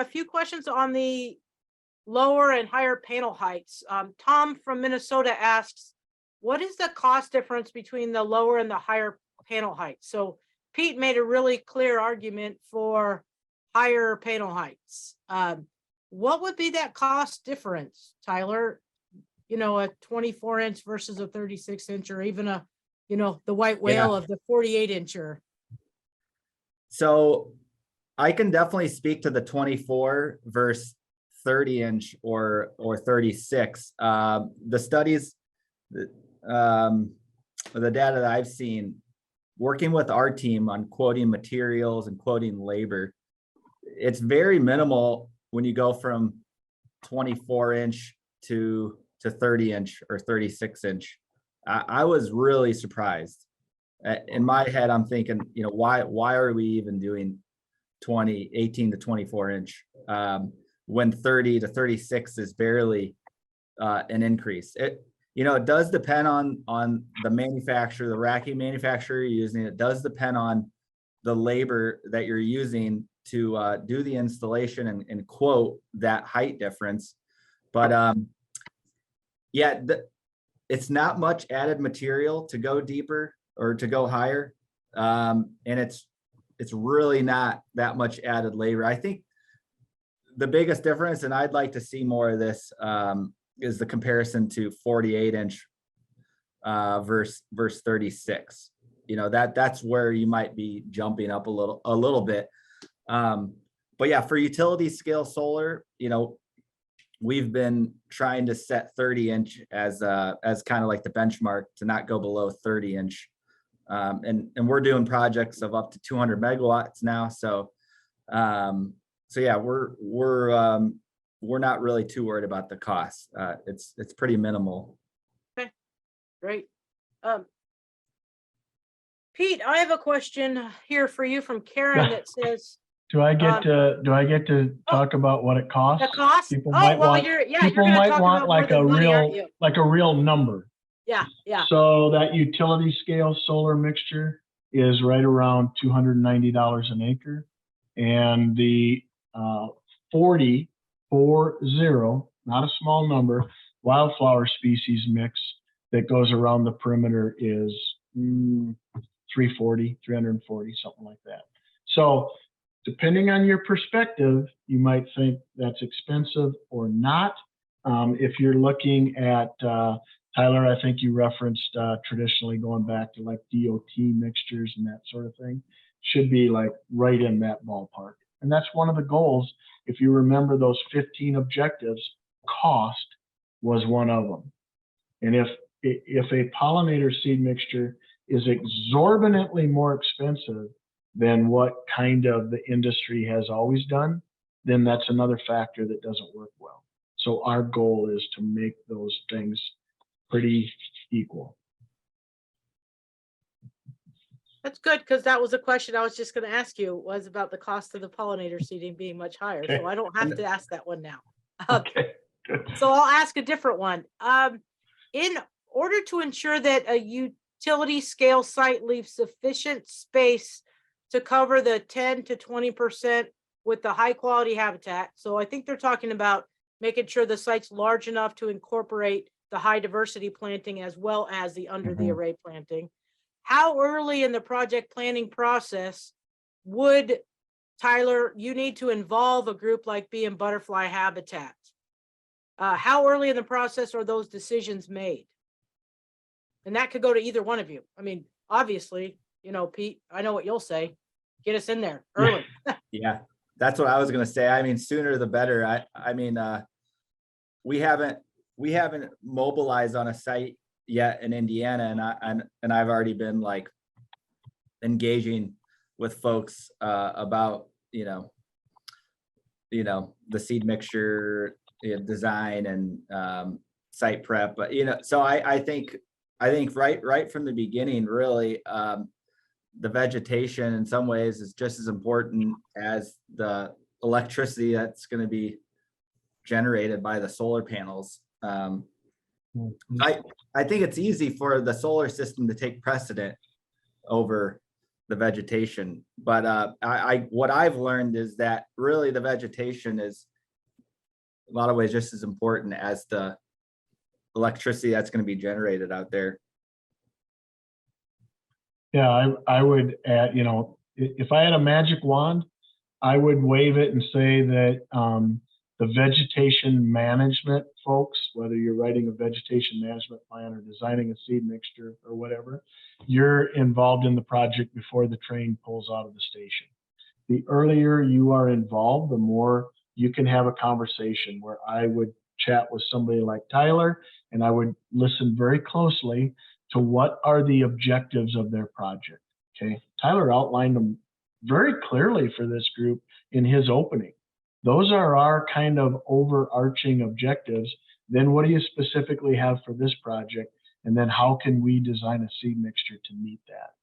few questions on the lower and higher panel heights. Tom from Minnesota asks, what is the cost difference between the lower and the higher panel heights? So Pete made a really clear argument for higher panel heights. What would be that cost difference, Tyler? You know, a 24-inch versus a 36-inch, or even a, you know, the white whale of the 48-incher. So I can definitely speak to the 24 versus 30-inch or 36. The studies, the data that I've seen, working with our team on quoting materials and quoting labor, it's very minimal when you go from 24-inch to 30-inch or 36-inch. I was really surprised. In my head, I'm thinking, you know, why are we even doing 18 to 24-inch when 30 to 36 is barely an increase? It does depend on the manufacturer, the racking manufacturer you're using. It does depend on the labor that you're using to do the installation and quote that height difference. But yeah, it's not much added material to go deeper or to go higher. And it's really not that much added labor. I think the biggest difference, and I'd like to see more of this, is the comparison to 48-inch versus 36. You know, that's where you might be jumping up a little bit. But yeah, for utility scale solar, you know, we've been trying to set 30-inch as kind of like the benchmark to not go below 30-inch. And we're doing projects of up to 200 megawatts now. So yeah, we're not really too worried about the cost. It's pretty minimal. Okay, great. Pete, I have a question here for you from Karen that says, Do I get to talk about what it costs? the cost? People Oh, might well, want, you're people gonna might talk want about more like a than money, aren't real, you? like a real number. Yeah, yeah. So that utility scale solar mixture is right around $290 an acre. And the 40, not a small number, wildflower species mix that goes around the perimeter is 340, something like that. So depending on your perspective, you might think that's expensive or not. If you're looking at, Tyler, I think you referenced traditionally going back to like DOT mixtures and that sort of thing, should be like right in that ballpark. And that's one of the goals. If you remember those 15 objectives, cost was one of them. And if a pollinator seed mixture is exorbitantly more expensive than what kind of the industry has always done, then that's another factor that doesn't work well. So our goal is to make those things pretty equal. That's good, because that was a question I was just going to ask you, was about the cost of the pollinator seeding being much higher. Okay. So I don't have to ask that one now. Okay, good. So I'll ask a different one. In order to ensure that a utility scale site leaves sufficient space to cover the 10 to 20% with the high quality habitat. So I think they're talking about making sure the site's large enough to incorporate the high diversity planting as well as the under the array planting. How early in the project planning process would, Tyler, you need to involve a group like Bee and Butterfly Habitat? How early in the process are those decisions made? And that could go to either one of you. I mean, obviously, you know, Pete, I know what you'll say. Get us in there early. Yeah, that's what I was going to say. I mean, sooner the better. I mean, we haven't mobilized on a site yet in Indiana, and I've already been like engaging with folks about you know the seed mixture design and site prep. But so I think right from the beginning, really, the vegetation in some ways is just as important as the electricity that's going to be generated by the solar panels. I think it's easy for the solar system to take precedent over the vegetation, but what I've learned is that really the vegetation is a lot of ways just as important as the electricity that's going to be generated out there. Yeah, I would add, you know, if I had a magic wand, I would wave it and say that the vegetation management folks, whether you're writing a vegetation management plan or designing a seed mixture or whatever, you're involved in the project before the train pulls out of the station. The earlier you are involved, the more you can have a conversation where I would chat with somebody like Tyler, and I would listen very closely to what are the objectives of their project. Okay, Tyler outlined them very clearly for this group in his opening. Those are our kind of overarching objectives. Then what do you specifically have for this project? And then how can we design a seed mixture to meet that?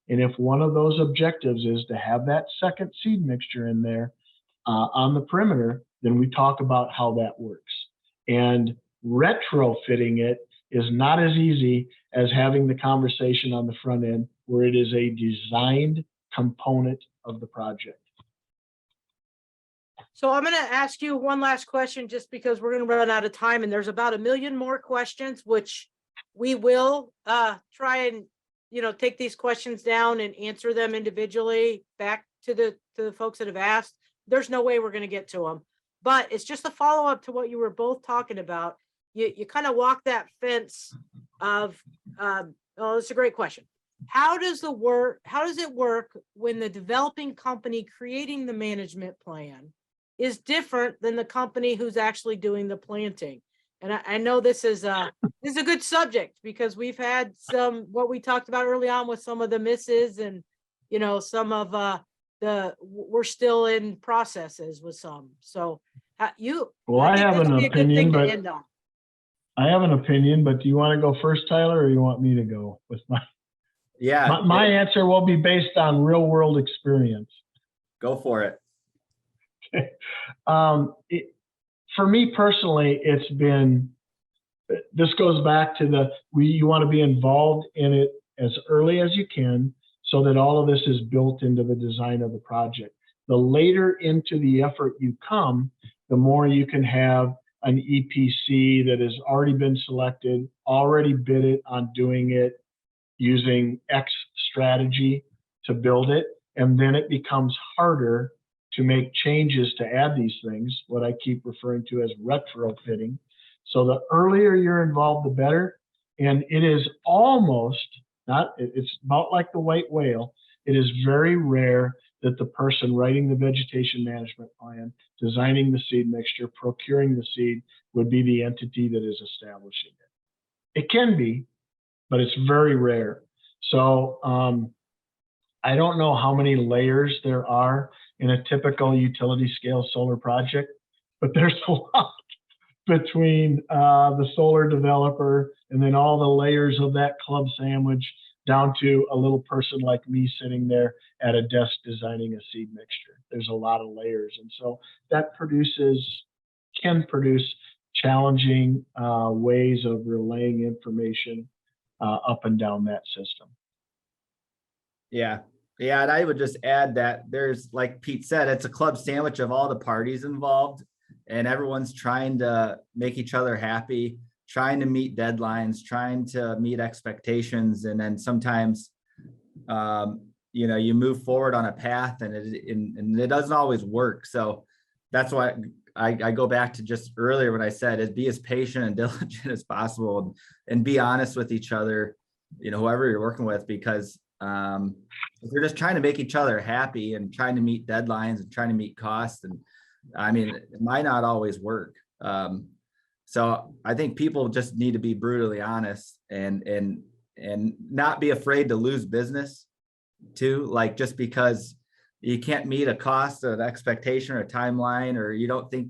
And if one of those objectives is to have that second seed mixture in there on the perimeter, then we talk about how that works. And retrofitting it is not as easy as having the conversation on the front end where it is a designed component of the project. So I'm going to ask you one last question, just because we're going to run out of time, and there's about 1 million more questions, which we will try and, you know, take these questions down and answer them individually back to the folks that have asked. There's no way we're going to get to them, but it's just a follow up to what you were both talking about. You kind of walk that fence of, oh, it's a great question. How does it work when the developing company creating the management plan is different than the company who's actually doing the planting? And I know this is a good subject, because we've had what we talked about early on with some of the misses, and, you know, some of we're still in processes with some. So Well, I have an opinion, but I have an opinion, but do you want to go first, Tyler, or you want me to go with my? Yeah, my answer will be based on real world experience. Go for it. For me personally, it's been, this goes back to you want to be involved in it as early as you can so that all of this is built into the design of the project. The later into the effort you come, the more you can have an EPC that has already been selected, already bid it on doing it using X strategy to build it. And then it becomes harder to make changes to add these things, what I keep referring to as retrofitting. So the earlier you're involved, the better. And it is almost not, it's about like the white whale. It is very rare that the person writing the vegetation management plan, designing the seed mixture, procuring the seed would be the entity that is establishing it. It can be, but it's very rare. So I don't know how many layers there are in a typical utility scale solar project, but there's a lot between the solar developer and then all the layers of that club sandwich down to a little person like me sitting there at a desk designing a seed mixture. There's a lot of layers. And so that can produce challenging ways of relaying information up and down that system. Yeah. Yeah. And I would just add that there's, like Pete said, it's a club sandwich of all the parties involved, and everyone's trying to make each other happy, trying to meet deadlines, trying to meet expectations. And then sometimes, you know, you move forward on a path and it doesn't always work. So that's why I go back to just earlier when I said is be as patient and diligent as possible, and be honest with each other, you know, whoever you're working with, because if you're just trying to make each other happy and trying to meet deadlines and trying to meet costs, and I mean, it might not always work. So I think people just need to be brutally honest and not be afraid to lose business too. Like, just because you can't meet a cost or an expectation or a timeline, or you don't think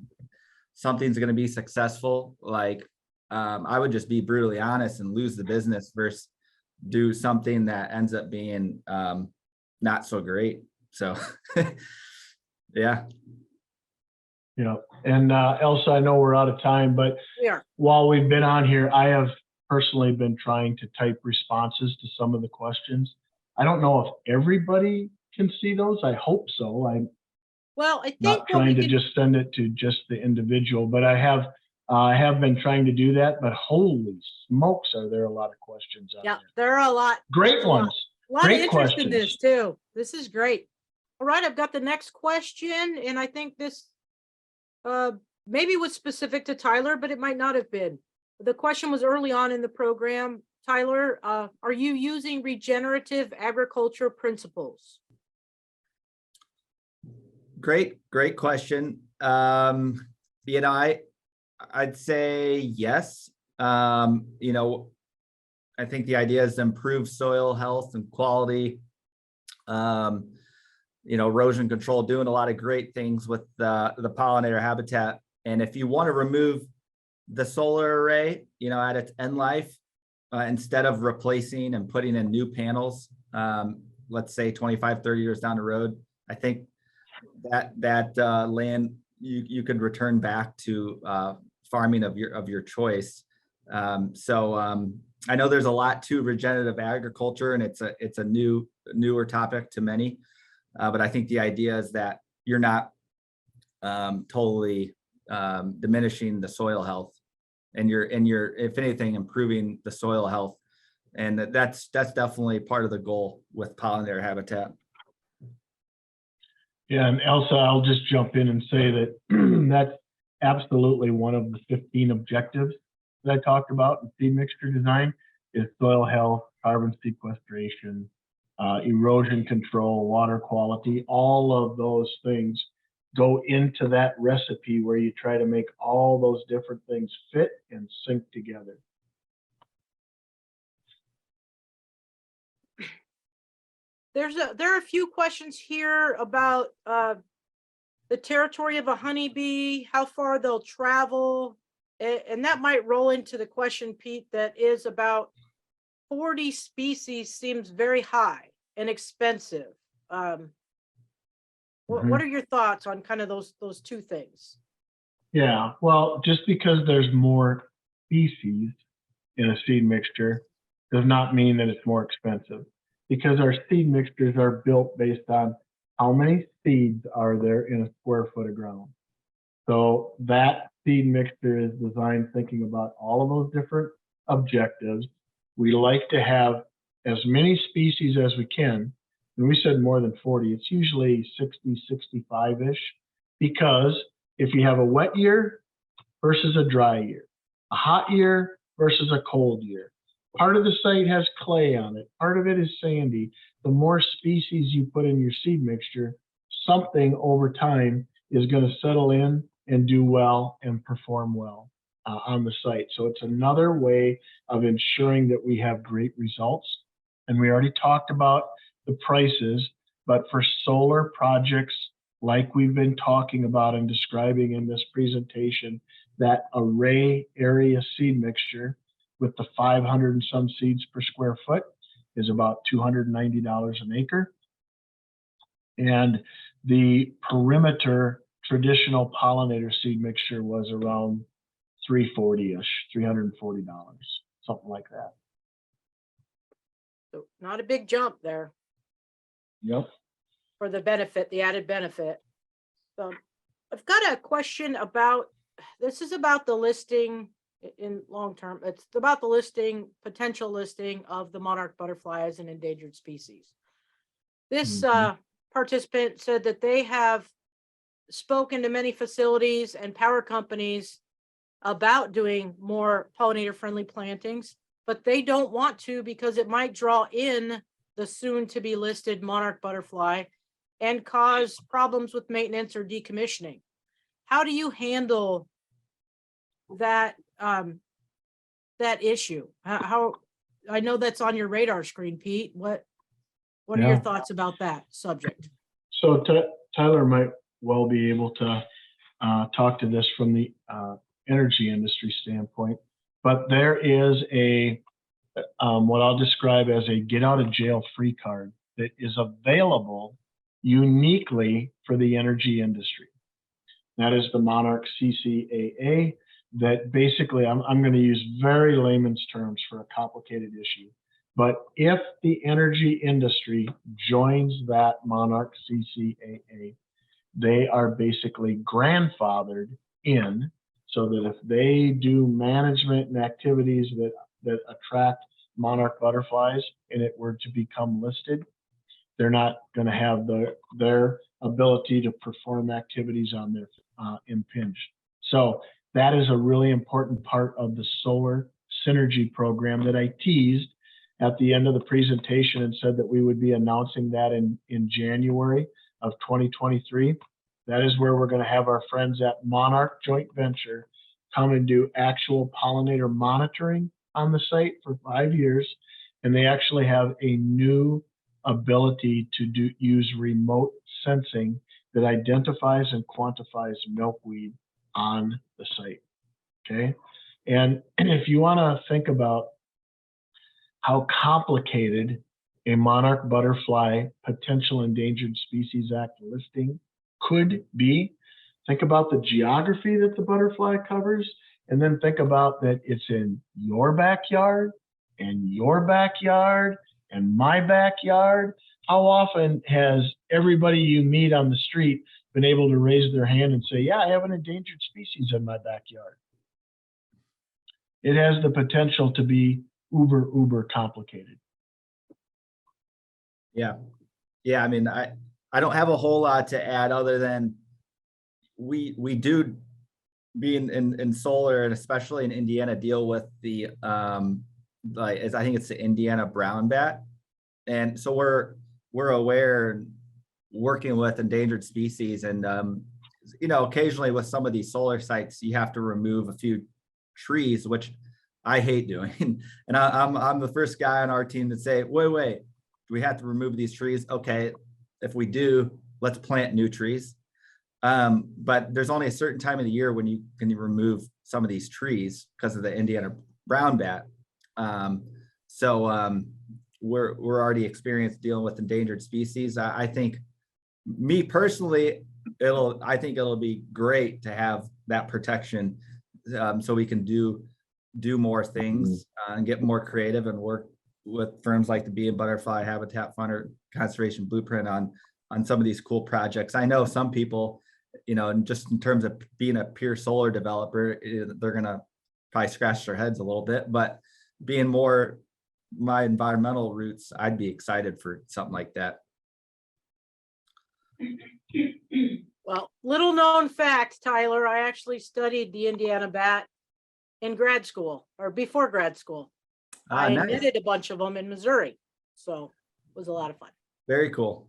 something's going to be successful, like I would just be brutally honest and lose the business versus do something that ends up being not so great. So yeah. Yeah. And Elsa, I know we're out of time, but We are. while we've been on here, I have personally been trying to type responses to some of the questions. I don't know if everybody can see those. I hope so. I'm Well, I think not what trying we to could, just send it to just the individual, but I have been trying to do that, but holy smokes, are there a lot of questions out yeah, there. there are a lot. Great there's a lot. ones. A lot of Great interest in questions. this too. This is great. All right, I've got the next question, and I think this maybe was specific to Tyler, but it might not have been. The question was early on in the program. Tyler, are you using regenerative agriculture principles? Great question. You know, I'd say yes. You know, I think the idea is to improve soil health and quality. You know, erosion control, doing a lot of great things with the pollinator habitat. And if you want to remove the solar array, you know, at its end life, instead of replacing and putting in new panels, let's say 25, 30 years down the road, I think that land you could return back to farming of your choice. I know there's a lot to regenerative agriculture, and it's a newer topic to many, but I think the idea is that you're not totally diminishing the soil health, and you're if anything improving the soil health, and that's definitely part of the goal with pollinator habitat. Yeah, and Elsa, I'll just jump in and say that that's absolutely one of the 15 objectives that I talked about in seed mixture design is soil health, carbon sequestration, erosion control, water quality. All of those things go into that recipe where you try to make all those different things fit and sync together. There are a few questions here about the territory of a honeybee, how far they'll travel, and that might roll into the question, Pete, that is about 40 species seems very high and expensive. What are your thoughts on kind of those two things? Yeah, well, just because there's more species in a seed mixture does not mean that it's more expensive, because our seed mixtures are built based on how many seeds are there in a square foot of ground. So that seed mixture is designed thinking about all of those different objectives. We like to have as many species as we can. And we said more than 40, it's usually 60, 65-ish, because if you have a wet year versus a dry year, a hot year versus a cold year, part of the site has clay on it, part of it is sandy. The more species you put in your seed mixture, something over time is going to settle in and do well and perform well on the site. So it's another way of ensuring that we have great results. And we already talked about the prices, but for solar projects like we've been talking about and describing in this presentation, that array area seed mixture with the 500 and some seeds per square foot is about $290 an acre. And the perimeter traditional pollinator seed mixture was around $340-ish, $340, something like that. So not a big jump there. Yep. For the benefit, the added benefit. So I've got a question about, this is about the listing in long term. It's about the listing, potential listing of the monarch butterfly as an endangered species. This participant said that they have spoken to many facilities and power companies about doing more pollinator friendly plantings, but they don't want to because it might draw in the soon to be listed monarch butterfly and cause problems with maintenance or decommissioning. How do you handle that that issue? How I know that's on your radar screen, Pete. What are your thoughts about that subject? So Tyler might well be able to talk to this from the energy industry standpoint, but there is a what I'll describe as a get out of jail free card that is available uniquely for the energy industry. That is the Monarch CCAA. That basically, I'm going to use very layman's terms for a complicated issue. But if the energy industry joins that Monarch CCAA, they are basically grandfathered in, so that if they do management and activities that attract monarch butterflies and it were to become listed, they're not going to have their ability to perform activities on their impinged. So that is a really important part of the solar synergy program that I teased at the end of the presentation and said that we would be announcing that in January of 2023. That is where we're going to have our friends at Monarch Joint Venture come and do actual pollinator monitoring on the site for 5 years. And they actually have a new ability to use remote sensing that identifies and quantifies milkweed on the site. Okay. And if you want to think about how complicated a monarch butterfly potential endangered species act listing could be, think about the geography that the butterfly covers, and then think about that it's in your backyard and your backyard and my backyard. How often has everybody you meet on the street been able to raise their hand and say, yeah, I have an endangered species in my backyard? It has the potential to be uber complicated. Yeah. I mean, I don't have a whole lot to add other than we do being in solar, and especially in Indiana, deal with the I think it's the Indiana brown bat. And so we're aware, working with endangered species, and occasionally with some of these solar sites, you have to remove a few trees, which I hate doing. And I'm the first guy on our team to say, wait, do we have to remove these trees? Okay, if we do, let's plant new trees. But there's only a certain time of the year when you can remove some of these trees because of the Indiana brown bat. We're already experienced dealing with endangered species. I think, me personally, I think it'll be great to have that protection, so we can do more things and get more creative and work with firms like the Bee and Butterfly Habitat Fund or Conservation Blueprint on some of these cool projects. I know some people, just in terms of being a pure solar developer, they're gonna probably scratch their heads a little bit, but being more my environmental roots, I'd be excited for something like that. Well, little known fact, Tyler, I actually studied the Indiana bat in grad school or before grad school. I Nice. knitted a bunch of them in Missouri. So it was a lot of fun. Very cool.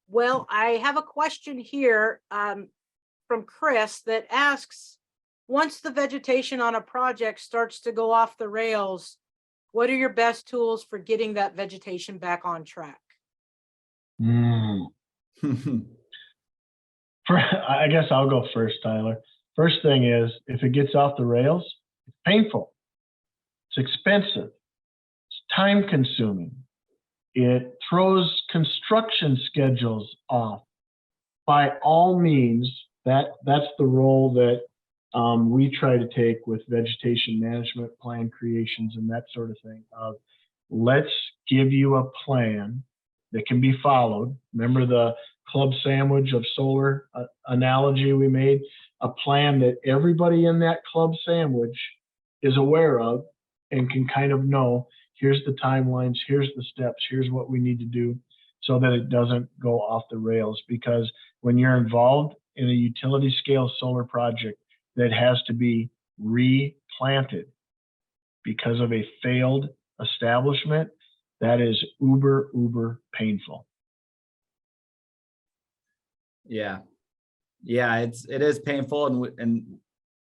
Well, I have a question here from Chris that asks, once the vegetation on a project starts to go off the rails, what are your best tools for getting that vegetation back on track? I guess I'll go first, Tyler. First thing is, if it gets off the rails, it's painful. It's expensive. It's time consuming. It throws construction schedules off. By all means, that's the role that we try to take with vegetation management plan creations and that sort of thing. Let's give you a plan that can be followed. Remember the club sandwich of solar analogy we made? A plan that everybody in that club sandwich is aware of and can kind of know, here's the timelines, here's the steps, here's what we need to do, so that it doesn't go off the rails. Because when you're involved in a utility scale solar project that has to be replanted because of a failed establishment, that is uber painful. Yeah, it is painful, and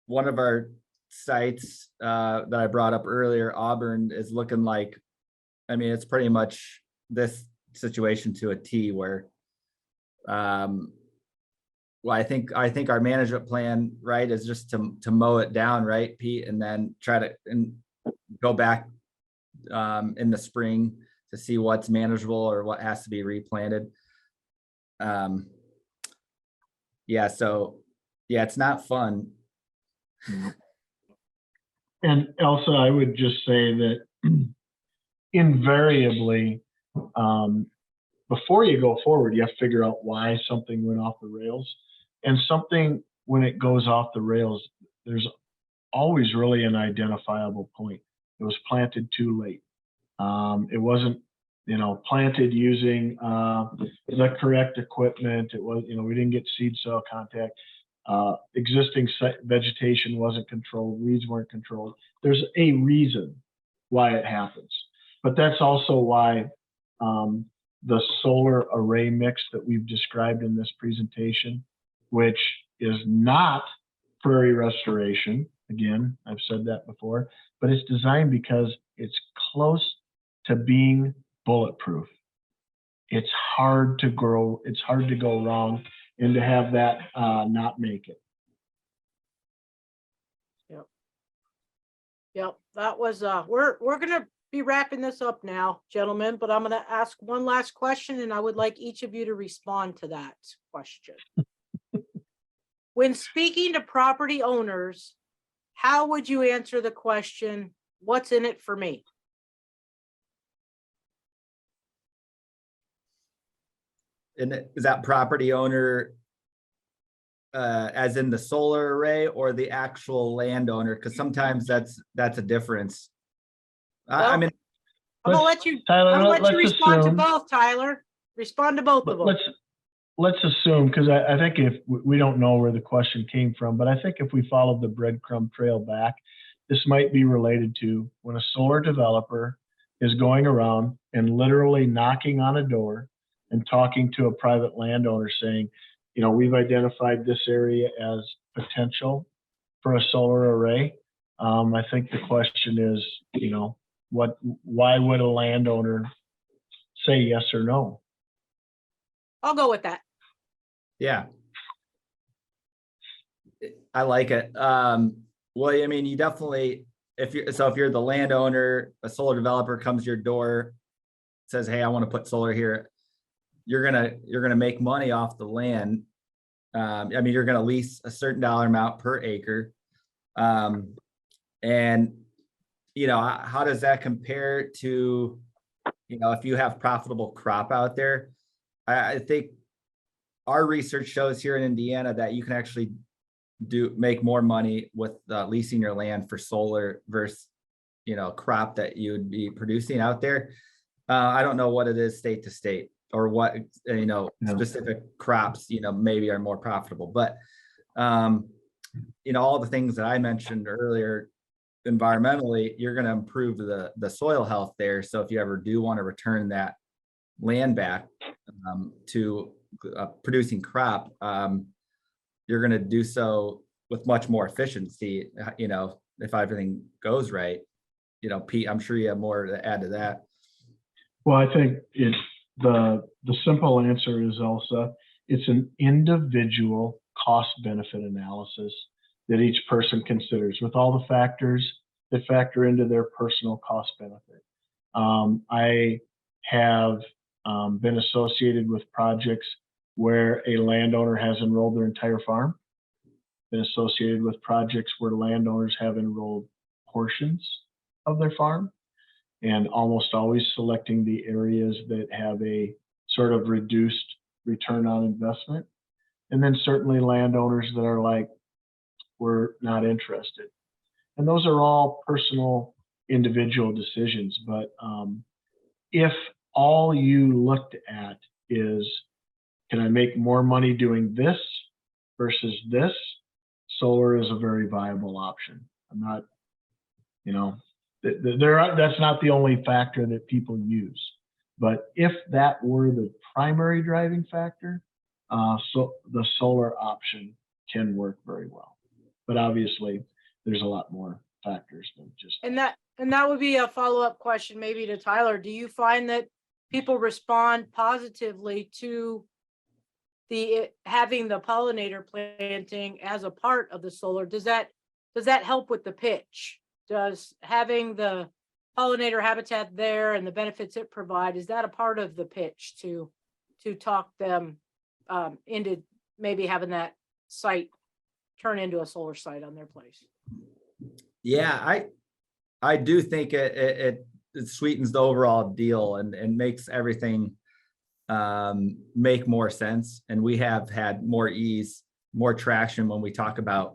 one of our sites that I brought up earlier, Auburn, is looking like, I mean, it's pretty much this situation to a T, where well, I think our management plan, right, is just to mow it down, right, Pete, and then try to go back in the spring to see what's manageable or what has to be replanted. Yeah, so Yeah, it's not fun. And Elsa, I would just say that invariably, before you go forward, you have to figure out why something went off the rails. And something, when it goes off the rails, there's always really an identifiable point. It was planted too late. It wasn't, planted using the correct equipment. It was, we didn't get seed soil contact. Existing vegetation wasn't controlled. Weeds weren't controlled. There's a reason why it happens. But that's also why the solar array mix that we've described in this presentation, which is not prairie restoration. Again, I've said that before, but it's designed because it's close to being bulletproof. It's hard to grow. It's hard to go wrong and to have that not make it. Yep. That was, we're going to be wrapping this up now, gentlemen, but I'm going to ask one last question and I would like each of you to respond to that question. When speaking to property owners, how would you answer the question, what's in it for me? And is that property owner as in the solar array or the actual landowner? Because sometimes that's a difference. I mean, I'm gonna let you, Tyler, I'm gonna let you respond to assume, both, Tyler. Respond to both of them. let's assume, because I think if we don't know where the question came from, but I think if we follow the breadcrumb trail back, this might be related to when a solar developer is going around and literally knocking on a door and talking to a private landowner saying, we've identified this area as potential for a solar array. I think the question is, why would a landowner say yes or no? I'll go with that. yeah. I like it. Well, I mean, you definitely, if you're the landowner, a solar developer comes to your door, says, hey, I want to put solar here. You're gonna make money off the land. I mean, you're gonna lease a certain dollar amount per acre. And how does that compare to, if you have profitable crop out there? I think our research shows here in Indiana that you can actually make more money with leasing your land for solar versus, crop that you would be producing out there. I don't know what it is state to state or what, specific crops, maybe are more profitable, but, all the things that I mentioned earlier, environmentally, you're going to improve the soil health there. So if you ever do want to return that land back to a producing crop, you're going to do so with much more efficiency, if everything goes right. Pete, I'm sure you have more to add to that. Well, I think the simple answer is, Elsa, it's an individual cost benefit analysis that each person considers with all the factors that factor into their personal cost benefit. I have been associated with projects where a landowner has enrolled their entire farm, been associated with projects where landowners have enrolled portions of their farm, and almost always selecting the areas that have a sort of reduced return on investment. And then certainly landowners that are like, we're not interested. And those are all personal, individual decisions. But if all you looked at is, can I make more money doing this versus this? Solar is a very viable option. I'm not, that's not the only factor that people use. But if that were the primary driving factor, so the solar option can work very well. But obviously, there's a lot more factors than just. And that would be a follow-up question maybe to Tyler. Do you find that people respond positively to having the pollinator planting as a part of the solar? Does that help with the pitch? Does having the pollinator habitat there and the benefits it provides, is that a part of the pitch to talk them into maybe having that site turn into a solar site on their place. Yeah, I do think it sweetens the overall deal and makes everything make more sense. And we have had more ease, more traction when we talk about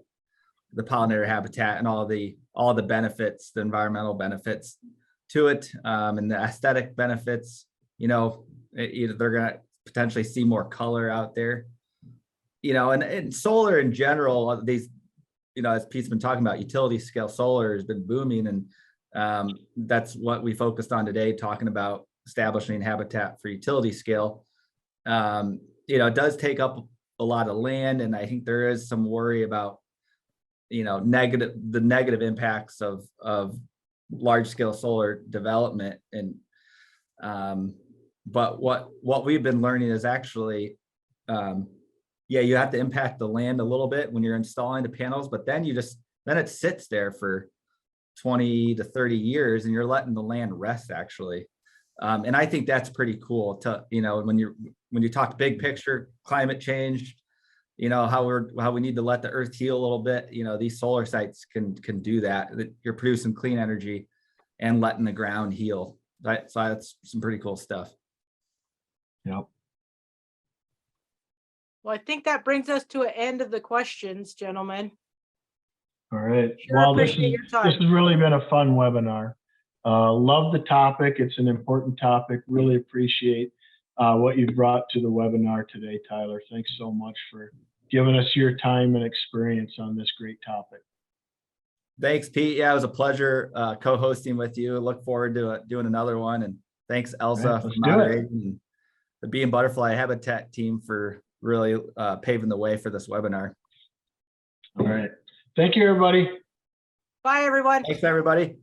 the pollinator habitat and all the benefits, the environmental benefits to it, and the aesthetic benefits. You know, either they're gonna potentially see more color out there. You know, and solar in general, these, you know, as Pete's been talking about, utility scale solar has been booming, and that's what we focused on today, talking about establishing habitat for utility scale. You know, it does take up a lot of land, and I think there is some worry about, you know, the negative impacts of large scale solar development. And but what we've been learning is actually, yeah, you have to impact the land a little bit when you're installing the panels, but then then it sits there for 20 to 30 years and you're letting the land rest actually. And I think that's pretty cool to, you know, when you talk big picture, climate change, you know, how we need to let the earth heal a little bit, you know, these solar sites can do that. You're producing clean energy and letting the ground heal. Right? So that's some pretty cool stuff. Yep. Well, I think that brings us to an end of the questions, gentlemen. All right. Sure Well, this appreciate your time. has really been a fun webinar. Love the topic. It's an important topic. Really appreciate what you brought to the webinar today, Tyler. Thanks so much for giving us your time and experience on this great topic. Thanks, Pete. Yeah, it was a pleasure co-hosting with you. Look forward to doing another one. And thanks, Elsa, Right, for let's do it. moderating, and the Bee and Butterfly Habitat team for really paving the way for this webinar. All right. Thank you, everybody. Bye, everyone. Thanks, everybody.